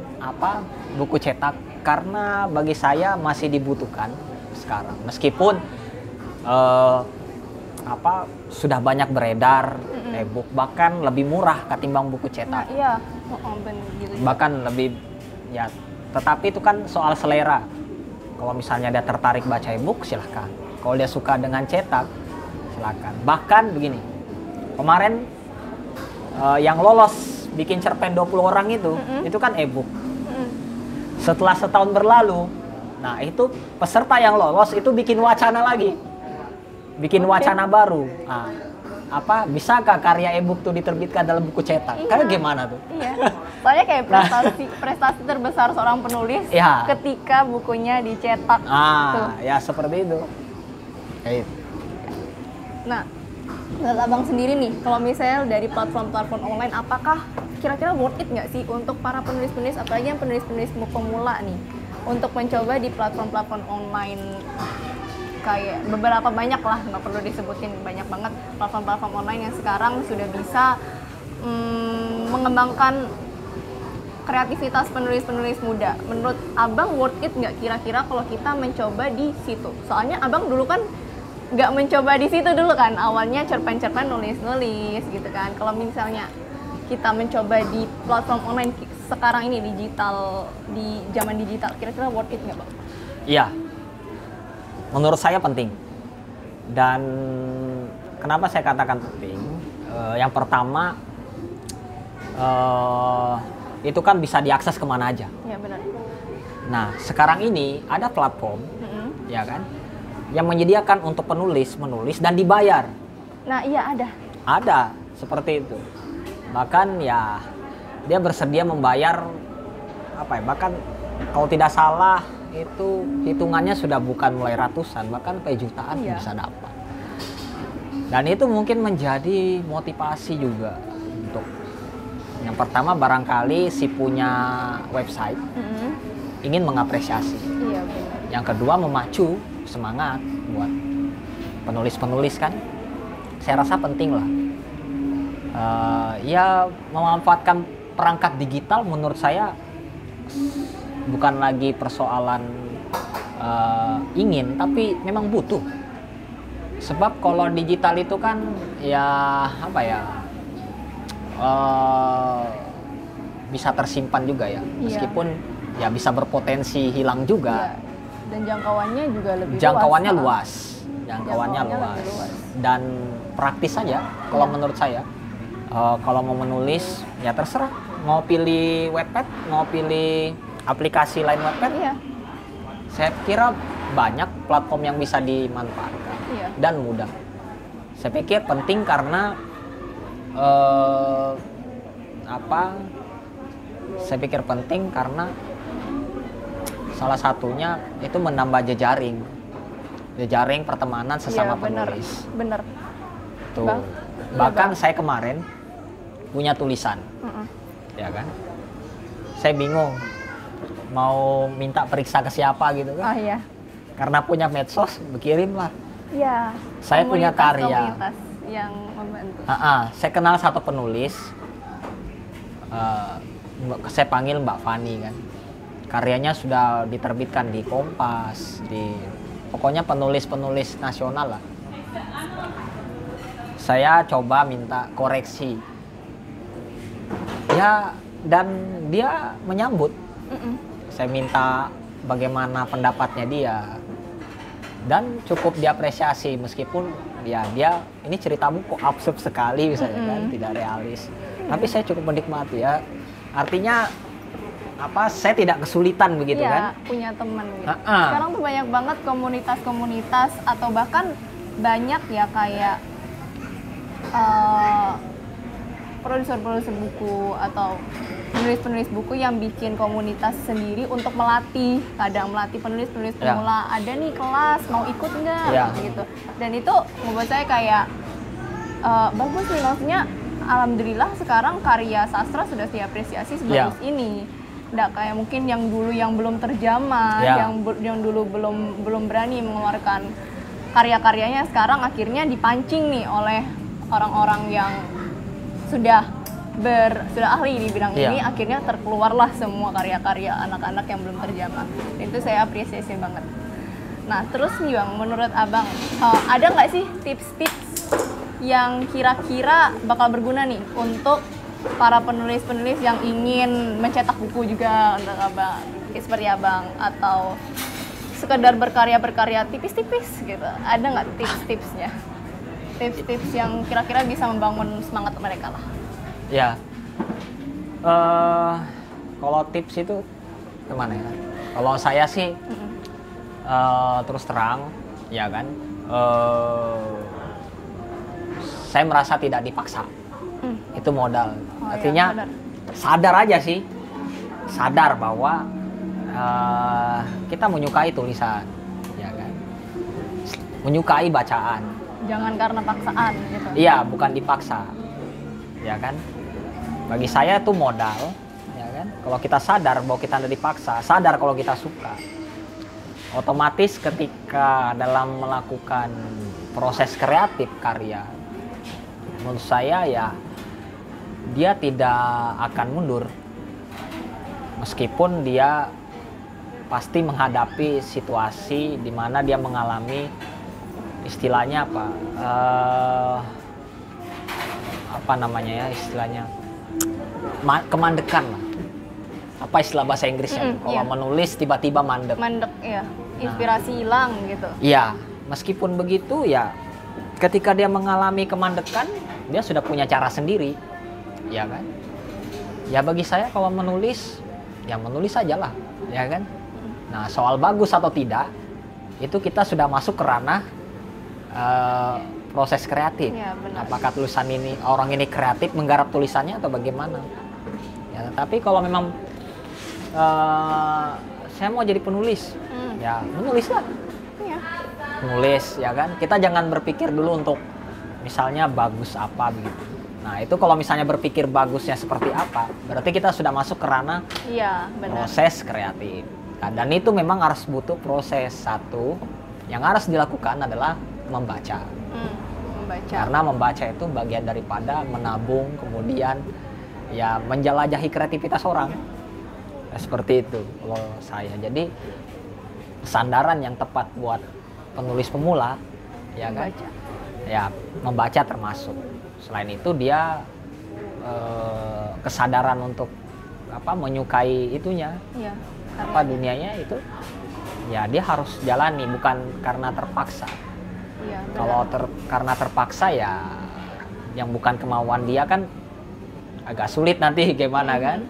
buku cetak, karena bagi saya masih dibutuhkan sekarang, meskipun sudah banyak beredar e-book, bahkan lebih murah ketimbang buku cetak. Nah, iya. Bener gitu. Bahkan lebih ya, tetapi itu kan soal selera. Kalau misalnya dia tertarik baca e-book, silahkan. Kalau dia suka dengan cetak, silakan. Bahkan begini, kemarin yang lolos bikin cerpen 20 orang itu kan e-book. Setelah setahun berlalu, nah itu peserta yang lolos itu bikin wacana lagi, bikin wacana baru. Nah, bisakah karya e-book tuh diterbitkan dalam buku cetak? Iya. Karena gimana tuh? Iya. Soalnya kayak prestasi terbesar seorang penulis ketika bukunya dicetak. Ya seperti itu. Kayak itu. Nah, menurut abang sendiri nih, kalau misalnya dari platform-platform online, apakah kira-kira worth it nggak sih untuk para penulis-penulis, apalagi yang penulis-penulis pemula nih, untuk mencoba di platform-platform online? Kayak beberapa banyak lah, nggak perlu disebutin, banyak banget platform-platform online yang sekarang sudah bisa mengembangkan kreativitas penulis-penulis muda. Menurut abang worth it nggak kira-kira kalau kita mencoba di situ? Soalnya abang dulu kan nggak mencoba di situ dulu kan, awalnya cerpen-cerpen nulis-nulis gitu kan. Kalau misalnya kita mencoba di platform online sekarang ini, digital, di zaman digital, kira-kira worth it nggak bang? Iya, menurut saya penting. Dan kenapa saya katakan penting? Yang pertama, itu kan bisa diakses kemana aja. Ya benar. Nah sekarang ini ada platform, ya kan, yang menyediakan untuk penulis menulis dan dibayar. Nah iya ada. Ada seperti itu. Bahkan ya dia bersedia membayar bahkan kalau tidak salah itu hitungannya sudah bukan mulai ratusan, bahkan sampai jutaan bisa dapat. Dan itu mungkin menjadi motivasi juga untuk yang pertama barangkali si punya website ingin mengapresiasi. Iya, benar. Yang kedua memacu semangat buat penulis-penulis kan. Saya rasa penting lah. Ya memanfaatkan perangkat digital menurut saya bukan lagi persoalan ingin, tapi memang butuh. Sebab kalau digital itu kan ya apa ya, bisa tersimpan juga ya, meskipun ya bisa berpotensi hilang juga. Iya. Dan jangkauannya juga lebih Jangkauannya luas. luas, jangkauannya Jangkauannya luas. lebih luas. Dan praktis saja kalau menurut saya. Kalau mau menulis ya terserah, mau pilih Wattpad, mau pilih aplikasi lain Wattpad. Iya. Saya kira banyak platform yang bisa dimanfaatkan Iya. dan mudah. Saya pikir penting karena saya pikir penting karena salah satunya itu menambah jejaring pertemanan sesama penulis. Bener. Tuh. Bahkan saya kemarin punya tulisan, ya kan? Saya bingung mau minta periksa ke siapa gitu kan? Oh iya. Karena punya medsos, berkirim lah. Iya. Saya punya karya. Komunitas yang membantu. Saya kenal satu penulis, saya panggil Mbak Fani kan. Karyanya sudah diterbitkan di Kompas, pokoknya penulis-penulis nasional lah. Saya coba minta koreksi. Ya, dan dia menyambut. Saya minta bagaimana pendapatnya dia. Dan cukup diapresiasi meskipun ya dia ini ceritamu kok absurd sekali misalnya kan, tidak realis. Tapi saya cukup menikmati ya. Artinya saya tidak kesulitan begitu kan? Punya teman gitu. Sekarang tuh banyak banget komunitas-komunitas atau bahkan banyak ya kayak produser-produser buku atau penulis-penulis buku yang bikin komunitas sendiri untuk melatih, kadang melatih penulis-penulis pemula. Ada nih kelas, mau ikut nggak? Gitu. Dan itu membuat saya kayak bagus nih, maksudnya alhamdulillah sekarang karya sastra sudah diapresiasi sebagus ini. Nggak kayak mungkin yang dulu yang belum terjamah, yang dulu belum berani mengeluarkan karya-karyanya, sekarang akhirnya dipancing nih oleh orang-orang yang sudah ahli di bidang ini, akhirnya terkeluarlah semua karya-karya anak-anak yang belum terjamah. Dan itu saya apresiasi banget. Nah, terus nih Bang, menurut Abang, ada nggak sih tips-tips yang kira-kira bakal berguna nih untuk para penulis-penulis yang ingin mencetak buku juga untuk Abang, seperti Abang, atau sekedar berkarya tipis-tipis gitu? Ada nggak tips-tipsnya? Tips-tips yang kira-kira bisa membangun semangat mereka lah. Ya, kalau tips itu gimana ya? Kalau saya sih terus terang, ya kan, saya merasa tidak dipaksa. Itu modal. Artinya sadar aja sih, sadar bahwa kita menyukai tulisan, ya kan, menyukai bacaan. Jangan karena paksaan gitu. Iya, bukan dipaksa, ya kan. Bagi saya itu modal, ya kan. Kalau kita sadar bahwa kita tidak dipaksa, sadar kalau kita suka, otomatis ketika dalam melakukan proses kreatif karya, menurut saya ya dia tidak akan mundur, meskipun dia pasti menghadapi situasi di mana dia mengalami istilahnya apa namanya ya istilahnya kemandekan lah. Apa istilah bahasa Inggrisnya? Kalau menulis tiba-tiba mandek. Mandek ya, inspirasi hilang gitu. Iya, meskipun begitu ya ketika dia mengalami kemandekan, dia sudah punya cara sendiri, ya kan? Ya bagi saya kalau menulis, ya menulis sajalah, ya kan? Nah, soal bagus atau tidak, itu kita sudah masuk ke ranah proses kreatif. Ya, apakah tulisan ini, orang ini kreatif menggarap tulisannya atau bagaimana? Ya, tapi kalau memang saya mau jadi penulis, ya menulislah. Ya. Menulis, ya kan? Kita jangan berpikir dulu untuk misalnya bagus apa begitu. Nah, itu kalau misalnya berpikir bagusnya seperti apa, berarti kita sudah masuk ke ranah proses kreatif. Nah, dan itu memang harus butuh proses. Satu yang harus dilakukan adalah membaca. Karena membaca itu bagian daripada menabung, kemudian ya menjelajahi kreativitas orang. Nah, seperti itu kalau saya. Jadi sandaran yang tepat buat penulis pemula ya kan? Membaca. Ya, membaca termasuk. Selain itu dia kesadaran untuk menyukai itunya, Iya. dunianya itu, ya dia harus jalani, bukan karena terpaksa. Iya, benar. Kalau karena terpaksa ya yang bukan kemauan dia kan agak sulit nanti gimana kan.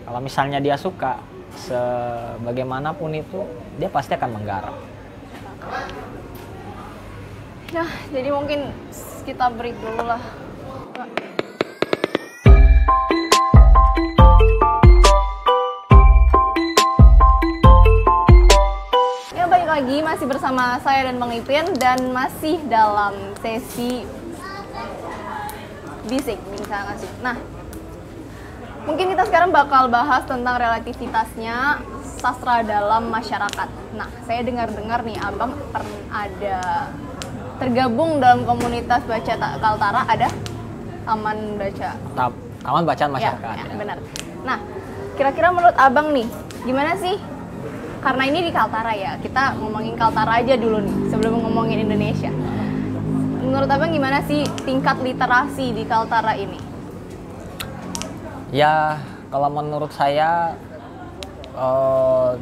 Kalau misalnya dia suka, sebagaimanapun itu dia pasti akan menggarap. Nah, jadi mungkin kita break dulu lah. Ya, balik lagi masih bersama saya dan Bang Ipin dan masih dalam sesi bisik bincang asik. Nah, mungkin kita sekarang bakal bahas tentang relativitasnya sastra dalam masyarakat. Nah, saya dengar-dengar nih Abang ada tergabung dalam komunitas baca Kaltara, ada Taman Baca. Taman Bacaan Masyarakat. Ya, benar. Nah, kira-kira menurut Abang nih, gimana sih? Karena ini di Kaltara ya, kita ngomongin Kaltara aja dulu nih, sebelum ngomongin Indonesia. Menurut Abang gimana sih tingkat literasi di Kaltara ini? Ya, kalau menurut saya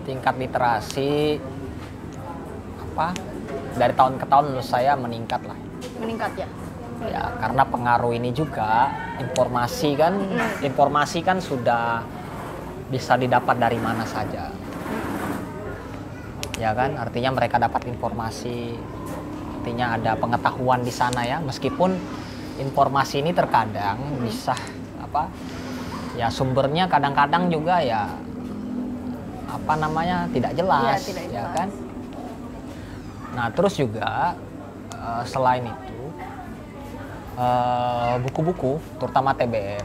tingkat literasi dari tahun ke tahun menurut saya meningkat lah. Meningkat ya? Ya, karena pengaruh ini juga informasi kan sudah bisa didapat dari mana saja. Ya kan, artinya mereka dapat informasi, artinya ada pengetahuan di sana ya, meskipun informasi ini terkadang bisa ya sumbernya kadang-kadang juga ya tidak jelas, ya, tidak ya jelas. kan. Nah, terus juga selain itu buku-buku terutama TBM,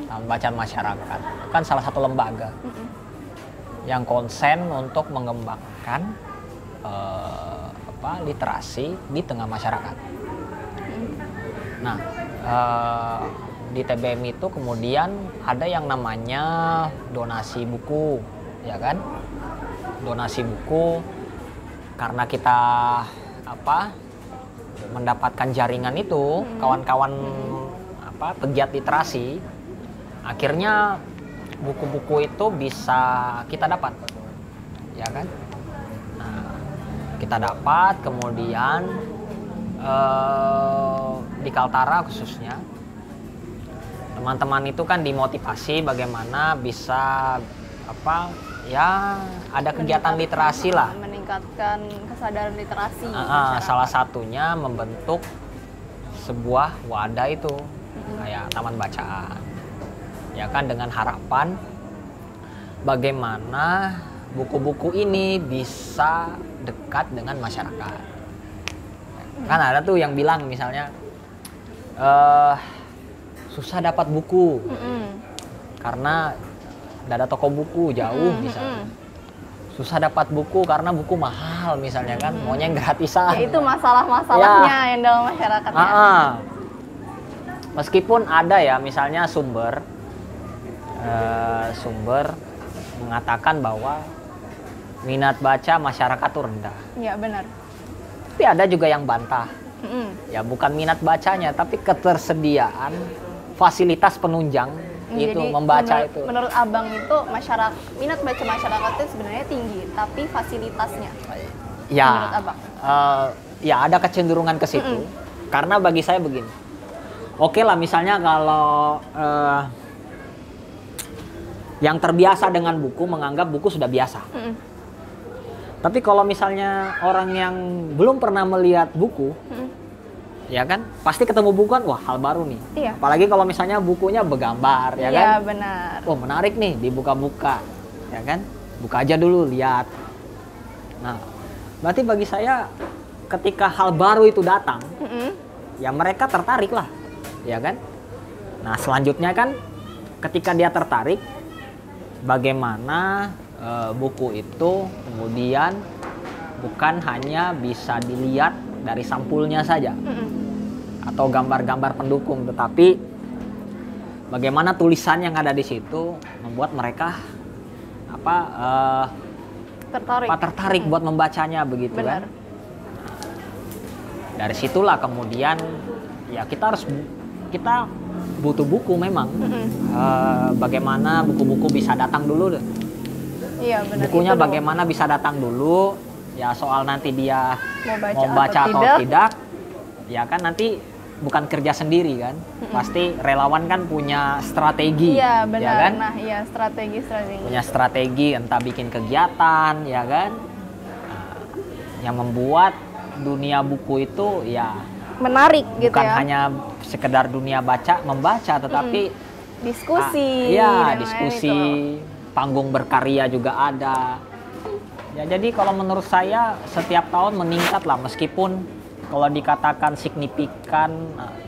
Taman Bacaan Masyarakat, kan salah satu lembaga yang konsen untuk mengembangkan literasi di tengah masyarakat. Nah, di TBM itu kemudian ada yang namanya donasi buku, ya kan? Donasi buku karena kita mendapatkan jaringan itu, kawan-kawan pegiat literasi, akhirnya buku-buku itu bisa kita dapat, ya kan? Nah, kita dapat, kemudian di Kaltara khususnya teman-teman itu kan dimotivasi bagaimana bisa ada kegiatan literasi lah, meningkatkan kesadaran literasi. Salah satunya membentuk sebuah wadah itu kayak taman bacaan, ya kan, dengan harapan bagaimana buku-buku ini bisa dekat dengan masyarakat. Kan ada tuh yang bilang misalnya susah dapat buku karena tidak ada toko buku jauh misalnya. Susah dapat buku karena buku mahal misalnya kan, maunya yang gratisan. Ya, itu masalah-masalahnya yang dalam masyarakat. Meskipun ada ya misalnya sumber mengatakan bahwa minat baca masyarakat itu rendah. Iya, benar. Tapi ada juga yang bantah. Ya bukan minat bacanya, tapi ketersediaan fasilitas penunjang itu Jadi, membaca itu. Menurut Abang itu minat baca masyarakat itu sebenarnya tinggi, tapi fasilitasnya. Ya, menurut Abang. Ya ada kecenderungan ke situ. Karena bagi saya begini. Oke lah, misalnya kalau yang terbiasa dengan buku menganggap buku sudah biasa. Tapi kalau misalnya orang yang belum pernah melihat buku, ya kan, pasti ketemu buku kan, wah hal baru nih. Iya. Apalagi kalau misalnya bukunya bergambar, ya kan. Iya, benar. Oh menarik nih, dibuka-buka, ya kan. Buka aja dulu, lihat. Nah, berarti bagi saya ketika hal baru itu datang, ya mereka tertarik lah, ya kan. Nah selanjutnya kan, ketika dia tertarik, bagaimana buku itu kemudian bukan hanya bisa dilihat dari sampulnya saja atau gambar-gambar pendukung, tetapi bagaimana tulisan yang ada di situ membuat mereka tertarik tertarik buat membacanya begitu. Benar. Kan. Dari situlah kemudian ya kita butuh buku memang. Bagaimana buku-buku bisa datang dulu deh. Iya, benar. Bukunya Itu dong. bagaimana bisa datang dulu, ya soal nanti dia Mau mau baca atau atau tidak, ya kan nanti bukan kerja sendiri kan, pasti relawan kan punya strategi, Iya, ya benar. kan? Nah, iya, strategi. Punya strategi, entah bikin kegiatan, ya kan? Nah, yang membuat dunia buku itu ya Menarik gitu bukan ya. hanya sekedar dunia membaca, tetapi Diskusi. ya dan diskusi, lain-lain itu. panggung berkarya juga ada. Ya jadi kalau menurut saya setiap tahun meningkat lah, meskipun kalau dikatakan signifikan,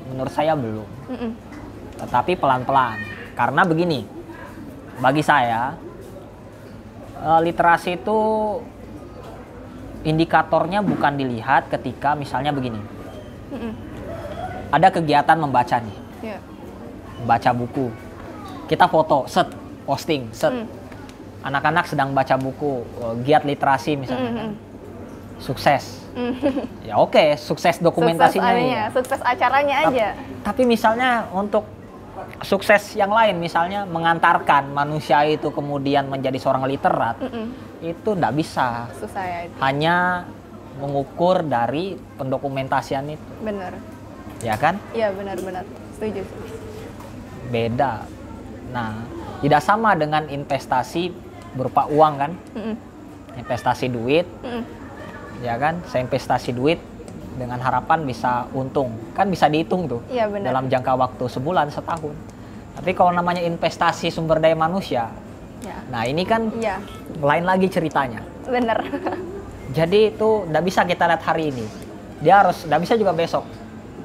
menurut saya belum. Tetapi pelan-pelan. Karena begini, bagi saya literasi itu indikatornya bukan dilihat ketika misalnya begini. Ada kegiatan membaca nih, Iya. baca buku. Kita foto, set, posting, set. Anak-anak sedang baca buku, giat literasi misalnya, kan. Sukses. Ya oke, sukses dokumentasinya nih. Sukses acaranya aja. Tapi misalnya untuk sukses yang lain, misalnya mengantarkan manusia itu kemudian menjadi seorang literat, itu nggak bisa. Susah ya itu. Hanya mengukur dari pendokumentasian itu, Bener. ya kan? Iya, benar-benar. Setuju. Beda. Nah, tidak sama dengan investasi berupa uang kan? Investasi duit, ya kan? Saya investasi duit dengan harapan bisa untung, kan bisa dihitung tuh. Iya, benar. Dalam jangka waktu sebulan, setahun. Tapi kalau namanya investasi sumber daya manusia, Ya. nah ini kan Iya, lain lagi ceritanya. bener. Jadi itu nggak bisa kita lihat hari ini. Dia harus, nggak bisa juga besok.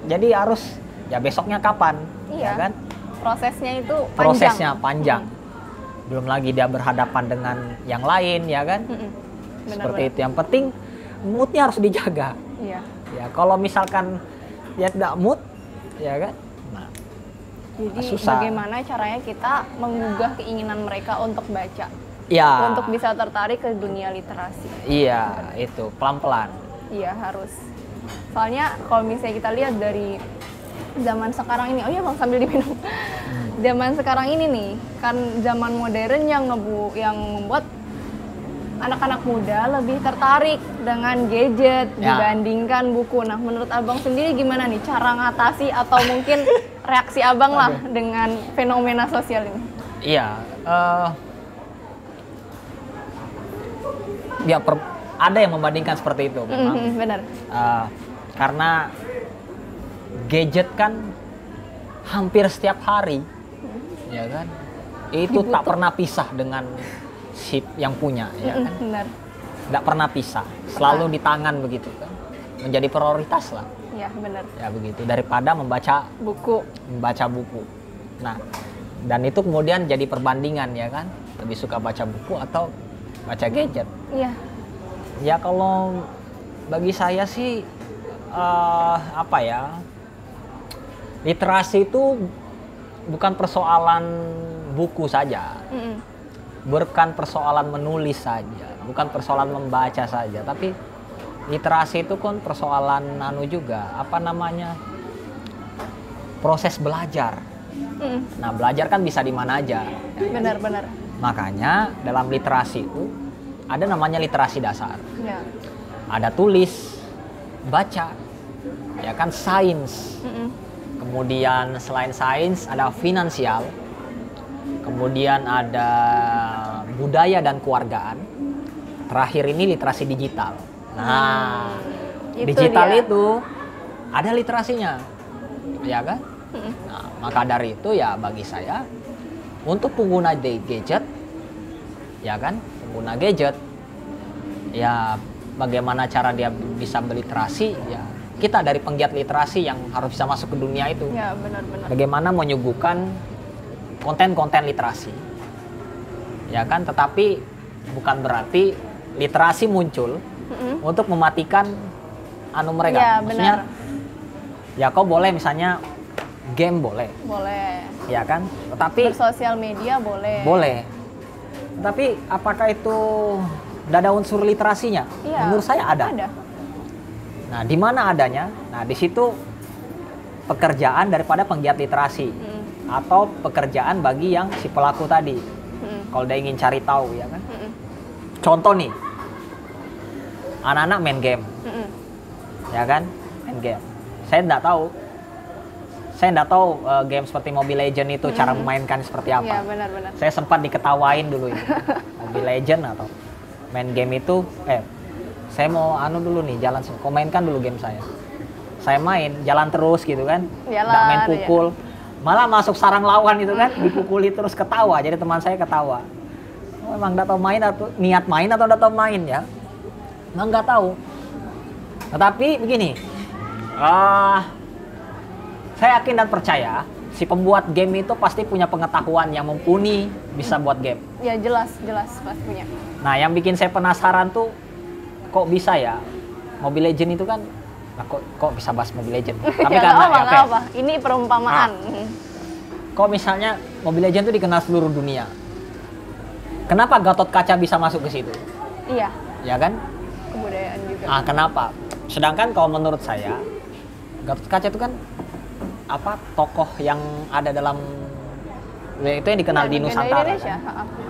Jadi harus, ya besoknya kapan, Iya. ya kan? Prosesnya itu panjang. Prosesnya panjang. Belum lagi dia berhadapan dengan yang lain, ya kan? Seperti itu. Yang penting moodnya harus dijaga. Iya. Ya kalau misalkan dia tidak mood, ya kan? Nah, Jadi susah. bagaimana caranya kita menggugah keinginan mereka untuk baca, ya. untuk bisa tertarik ke dunia literasi. Iya, itu pelan-pelan. Iya, harus. Soalnya kalau misalnya kita lihat dari zaman sekarang ini, oh iya Bang, sambil diminum. Zaman sekarang ini nih, kan zaman modern yang membuat anak-anak muda lebih tertarik dengan gadget dibandingkan buku. Nah, menurut Abang sendiri gimana nih cara ngatasi atau mungkin reaksi Abang lah dengan fenomena sosial ini? Iya, ya ada yang membandingkan seperti itu memang. Benar. Karena gadget kan hampir setiap hari, ya kan? Itu tak pernah pisah dengan si yang punya, ya kan? Benar. Nggak pernah pisah, selalu di tangan begitu kan? Menjadi prioritas lah, Ya, benar. ya begitu. Daripada membaca Buku. buku. Nah, dan itu kemudian jadi perbandingan, ya kan? Lebih suka baca buku atau baca gadget? Iya. Ya kalau bagi saya sih apa ya, literasi itu bukan persoalan buku saja, bukan persoalan menulis saja, bukan persoalan membaca saja, tapi literasi itu kan persoalan juga, apa namanya, proses belajar. Nah, belajar kan bisa di mana aja. Benar-benar. Makanya dalam literasi itu ada namanya literasi dasar. Ya. Ada tulis, baca, ya kan, sains. Kemudian selain sains ada finansial. Kemudian ada budaya dan keluargaan. Terakhir ini literasi digital. Nah, Itu digital dia. itu ada literasinya, ya kan? Nah, maka dari itu ya bagi saya untuk pengguna gadget, ya kan, pengguna gadget, ya bagaimana cara dia bisa berliterasi, ya kita dari penggiat literasi yang harus bisa masuk ke dunia itu. Ya, benar-benar. Bagaimana menyuguhkan konten-konten literasi, ya kan, tetapi bukan berarti literasi muncul untuk mematikan mereka. Ya, Maksudnya, benar. ya kau boleh misalnya game boleh, Boleh. ya kan, tetapi Bersosial media boleh. boleh. Tapi apakah itu tidak ada unsur literasinya? Iya. Menurut saya ada. Ada. Nah, di mana adanya? Nah, di situ pekerjaan daripada penggiat literasi atau pekerjaan bagi yang si pelaku tadi. Kalau dia ingin cari tahu, ya kan? Contoh nih, anak-anak main game, ya kan? Main game. Saya nggak tahu game seperti Mobile Legend itu cara memainkan seperti apa. Iya, benar-benar. Saya sempat diketawain dulu itu. Mobile Legend atau main game itu, saya mau dulu nih, kau mainkan dulu game saya. Saya main, jalan terus gitu kan. Nggak main pukul. Ya. Malah masuk sarang lawan itu kan, dipukuli terus, ketawa. Jadi teman saya ketawa. Oh, emang nggak tahu main atau niat main atau nggak tahu main ya? Emang nggak tahu. Tetapi begini, saya yakin dan percaya si pembuat game itu pasti punya pengetahuan yang mumpuni bisa buat game. Ya jelas pasti punya. Nah, yang bikin saya penasaran tuh, kok bisa ya Mobile Legend itu kan, nah, kok bisa bahas Mobile Legend? Tapi ya, karena apa. Ini perumpamaan. Kok misalnya Mobile Legend itu dikenal seluruh dunia? Kenapa Gatot Kaca bisa masuk ke situ? Iya. Ya kan? Kebudayaan juga. Kenapa? Sedangkan kalau menurut saya, Gatot Kaca itu kan tokoh yang ada dalam itu yang dikenal di Nusantara. Kan?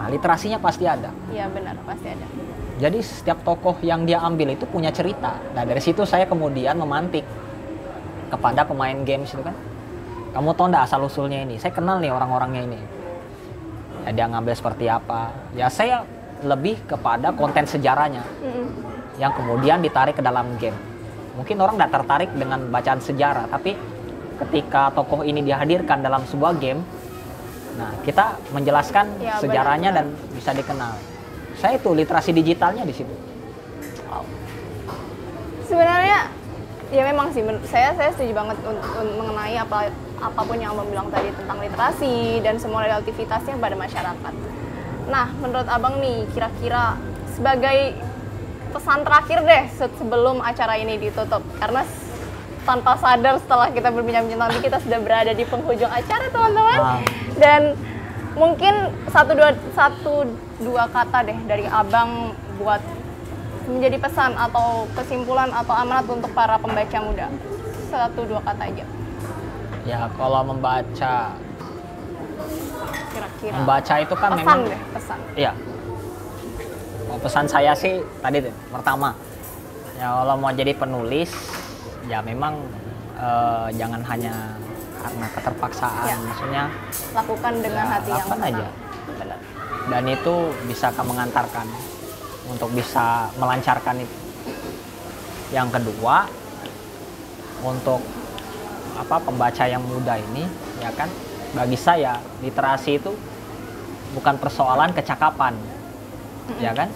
Nah, literasinya pasti ada. Iya benar, pasti ada. Jadi setiap tokoh yang dia ambil itu punya cerita. Nah, dari situ saya kemudian memantik kepada pemain games itu kan. Kamu tahu nggak asal usulnya ini? Saya kenal nih orang-orangnya ini. Ya, dia ngambil seperti apa? Ya saya lebih kepada konten sejarahnya yang kemudian ditarik ke dalam game. Mungkin orang nggak tertarik dengan bacaan sejarah, tapi ketika tokoh ini dihadirkan dalam sebuah game, nah kita menjelaskan sejarahnya dan bisa dikenal. Saya itu literasi digitalnya di situ. Wow. Sebenarnya ya memang sih, saya setuju banget mengenai apapun yang Abang bilang tadi tentang literasi dan semua relativitasnya pada masyarakat. Nah, menurut Abang nih, kira-kira sebagai pesan terakhir deh sebelum acara ini ditutup, karena tanpa sadar setelah kita berbincang-bincang tadi kita sudah berada di penghujung acara, teman-teman. Dan mungkin satu dua kata deh dari Abang buat menjadi pesan atau kesimpulan atau amanat untuk para pembaca muda. 1-2 kata aja. Ya, kalau membaca, kira-kira membaca itu kan pesan memang deh, pesan. Iya. Pesan saya sih tadi tuh, pertama, ya kalau mau jadi penulis, ya memang jangan hanya karena keterpaksaan, maksudnya lakukan dengan hati yang lakukan aja. Benar. Dan itu bisa mengantarkan untuk bisa melancarkan itu. Yang kedua, untuk pembaca yang muda ini, ya kan, bagi saya literasi itu bukan persoalan kecakapan, ya kan,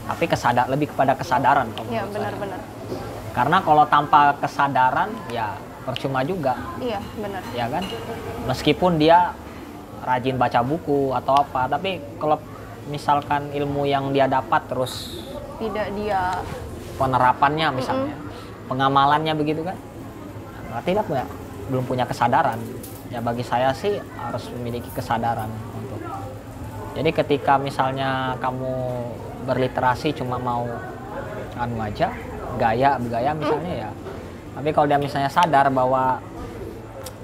tapi lebih kepada kesadaran. Iya, benar-benar. Karena kalau tanpa kesadaran, ya percuma juga. Iya, benar. Ya kan, meskipun dia rajin baca buku atau apa, tapi kalau misalkan ilmu yang dia dapat terus tidak dia penerapannya misalnya, pengamalannya begitu kan, berarti dia belum punya kesadaran. Ya bagi saya sih harus memiliki kesadaran untuk. Jadi ketika misalnya kamu berliterasi cuma mau aja, gaya misalnya ya. Tapi kalau dia misalnya sadar bahwa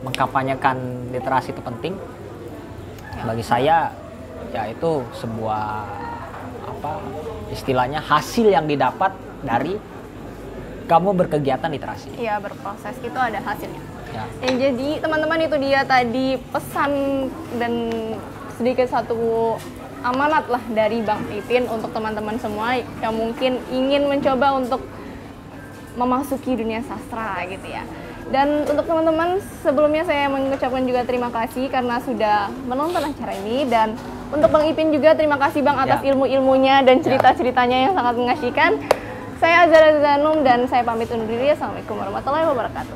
mengkampanyekan literasi itu penting, bagi saya ya itu sebuah istilahnya hasil yang didapat dari kamu berkegiatan literasi. Iya, berproses itu ada hasilnya. Ya. Jadi teman-teman, itu dia tadi pesan dan sedikit satu amanat lah dari Bang Pipin untuk teman-teman semua yang mungkin ingin mencoba untuk memasuki dunia sastra gitu ya. Dan untuk teman-teman, sebelumnya saya mengucapkan juga terima kasih karena sudah menonton acara ini. Dan untuk Bang Ipin juga terima kasih Bang atas ilmu-ilmunya dan cerita-ceritanya yang sangat mengasihkan. Saya Azhara Zanum dan saya pamit undur diri. Assalamualaikum warahmatullahi wabarakatuh.